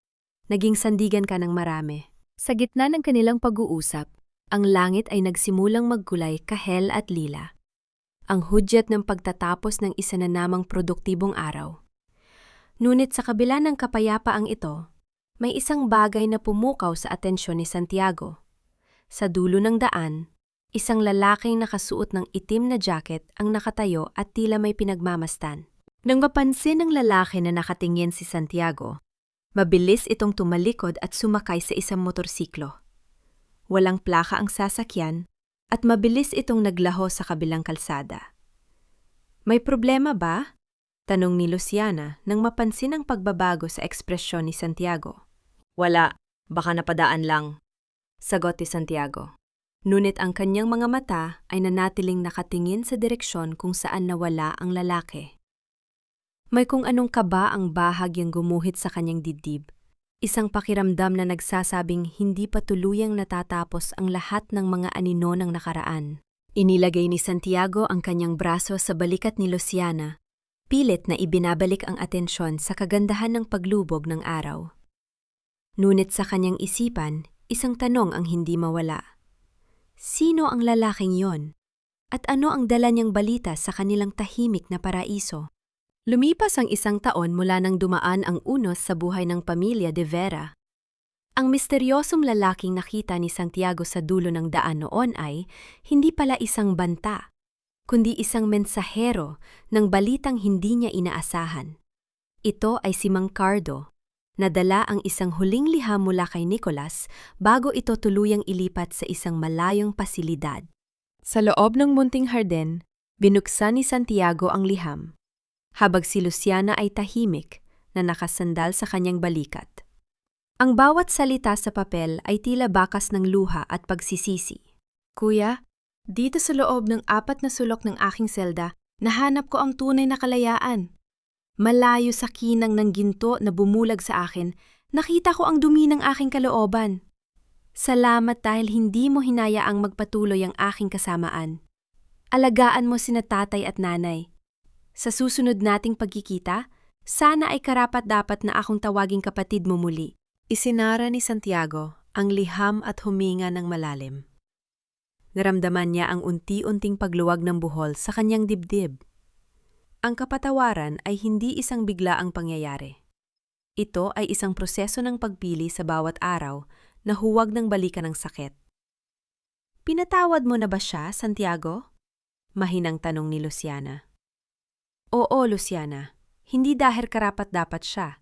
naging sandigan ka ng marami. Sa gitna ng kanilang pag-uusap, ang langit ay nagsimulang magkulay kahel at lila. Ang hudyat ng pagtatapos ng isa na namang produktibong araw. Ngunit sa kabila ng kapayapaang ito, may isang bagay na pumukaw sa atensyon ni Santiago. Sa dulo ng daan, isang lalaking nakasuot ng itim na jacket ang nakatayo at tila may pinagmamastan. Nang mapansin ng lalaki na nakatingin si Santiago, mabilis itong tumalikod at sumakay sa isang motorsiklo. Walang plaka ang sasakyan at mabilis itong naglaho sa kabilang kalsada. May problema ba? Tanong ni Luciana nang mapansin ang pagbabago sa ekspresyon ni Santiago. Wala, baka napadaan lang, sagot ni Santiago. Ngunit ang kanyang mga mata ay nanatiling nakatingin sa direksyon kung saan nawala ang lalaki. May kung anong kaba ang bahagyang gumuhit sa kanyang dibdib. Isang pakiramdam na nagsasabing hindi pa tuluyang natatapos ang lahat ng mga anino ng nakaraan. Inilagay ni Santiago ang kanyang braso sa balikat ni Luciana, pilit na ibinabalik ang atensyon sa kagandahan ng paglubog ng araw. Ngunit sa kanyang isipan, isang tanong ang hindi mawala. Sino ang lalaking yon? At ano ang dala niyang balita sa kanilang tahimik na paraiso? Lumipas ang isang taon mula nang dumaan ang unos sa buhay ng pamilya De Vera. Ang misteryosong lalaking nakita ni Santiago sa dulo ng daan noon ay hindi pala isang banta, kundi isang mensahero ng balitang hindi niya inaasahan. Ito ay si Mang Cardo, Nadala ang isang huling liham mula kay Nicholas bago ito tuluyang ilipat sa isang malayong pasilidad. Sa loob ng munting harden, binuksan ni Santiago ang liham, habang si Luciana ay tahimik na nakasandal sa kanyang balikat. Ang bawat salita sa papel ay tila bakas ng luha at pagsisisi. Kuya, dito sa loob ng 4 na sulok ng aking selda, nahanap ko ang tunay na kalayaan. Malayo sa kinang ng ginto na bumulag sa akin, nakita ko ang dumi ng aking kalooban. Salamat dahil hindi mo hinayaang magpatuloy ang aking kasamaan. Alagaan mo sina tatay at nanay. Sa susunod nating pagkikita, sana ay karapat-dapat na akong tawaging kapatid mo muli. Isinara ni Santiago ang liham at huminga ng malalim. Naramdaman niya ang unti-unting pagluwag ng buhol sa kanyang dibdib. Ang kapatawaran ay hindi isang biglaang pangyayari. Ito ay isang proseso ng pagpili sa bawat araw na huwag ng balikan ng sakit. Pinatawad mo na ba siya, Santiago? Mahinang tanong ni Luciana. Oo, Luciana. Hindi dahil karapat-dapat siya,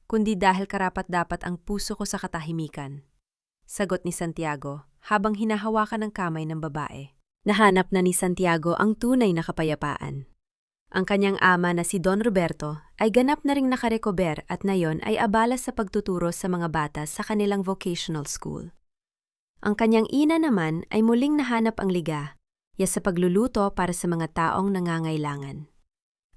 kundi dahil karapat-dapat ang puso ko sa katahimikan. Sagot ni Santiago habang hinahawakan ng kamay ng babae. Nahanap na ni Santiago ang tunay na kapayapaan. Ang kanyang ama na si Don Roberto ay ganap na ring nakarekober at ngayon ay abala sa pagtuturo sa mga bata sa kanilang vocational school. Ang kanyang ina naman ay muling nahanap ang ligaya sa pagluluto para sa mga taong nangangailangan.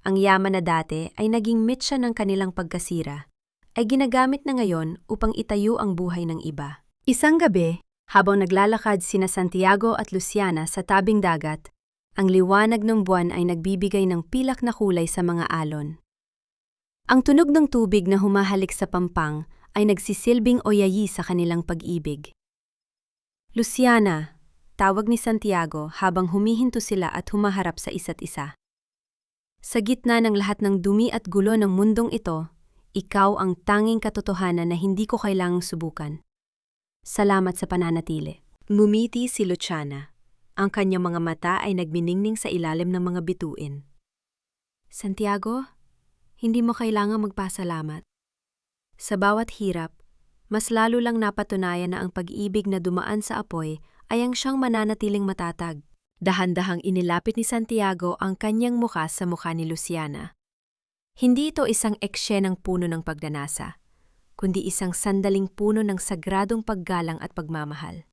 Ang yaman na dati ay naging mitsa ng kanilang pagkasira, ay ginagamit na ngayon upang itayo ang buhay ng iba. Isang gabi, habang naglalakad sina Santiago at Luciana sa tabing dagat, ang liwanag ng buwan ay nagbibigay ng pilak na kulay sa mga alon. Ang tunog ng tubig na humahalik sa pampang ay nagsisilbing oyayi sa kanilang pag-ibig. Luciana, tawag ni Santiago habang humihinto sila at humaharap sa isa't isa. Sa gitna ng lahat ng dumi at gulo ng mundong ito, ikaw ang tanging katotohanan na hindi ko kailangang subukan. Salamat sa pananatili. Ngumiti si Luciana. Ang kanyang mga mata ay nagminingning sa ilalim ng mga bituin. Santiago, hindi mo kailangang magpasalamat. Sa bawat hirap, mas lalo lang napatunayan na ang pag-ibig na dumaan sa apoy ay ang siyang mananatiling matatag. Dahan-dahang inilapit ni Santiago ang kanyang mukha sa mukha ni Luciana. Hindi ito isang eksyenang puno ng pagdanasa, kundi isang sandaling puno ng sagradong paggalang at pagmamahal.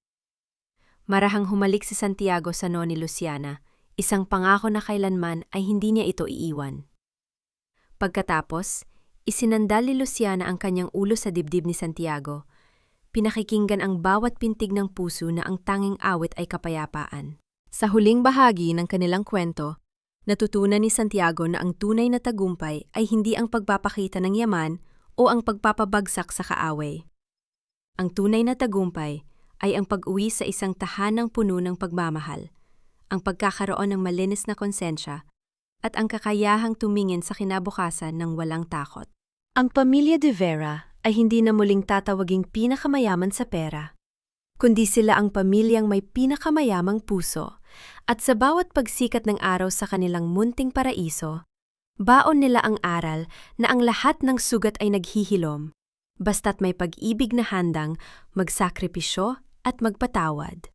Marahang humalik si Santiago sa noo ni Luciana, isang pangako na kailanman ay hindi niya ito iiwan. Pagkatapos, isinandal ni Luciana ang kanyang ulo sa dibdib ni Santiago. Pinakikinggan ang bawat pintig ng puso na ang tanging awit ay kapayapaan. Sa huling bahagi ng kanilang kwento, natutunan ni Santiago na ang tunay na tagumpay ay hindi ang pagpapakita ng yaman o ang pagpapabagsak sa kaaway. Ang tunay na tagumpay ay ang pag-uwi sa isang tahanang puno ng pagmamahal, ang pagkakaroon ng malinis na konsensya, at ang kakayahang tumingin sa kinabukasan ng walang takot. Ang pamilya de Vera ay hindi na muling tatawaging pinakamayaman sa pera, kundi sila ang pamilyang may pinakamayamang puso, at sa bawat pagsikat ng araw sa kanilang munting paraiso, baon nila ang aral na ang lahat ng sugat ay naghihilom, basta't may pag-ibig na handang magsakripisyo at magpatawad.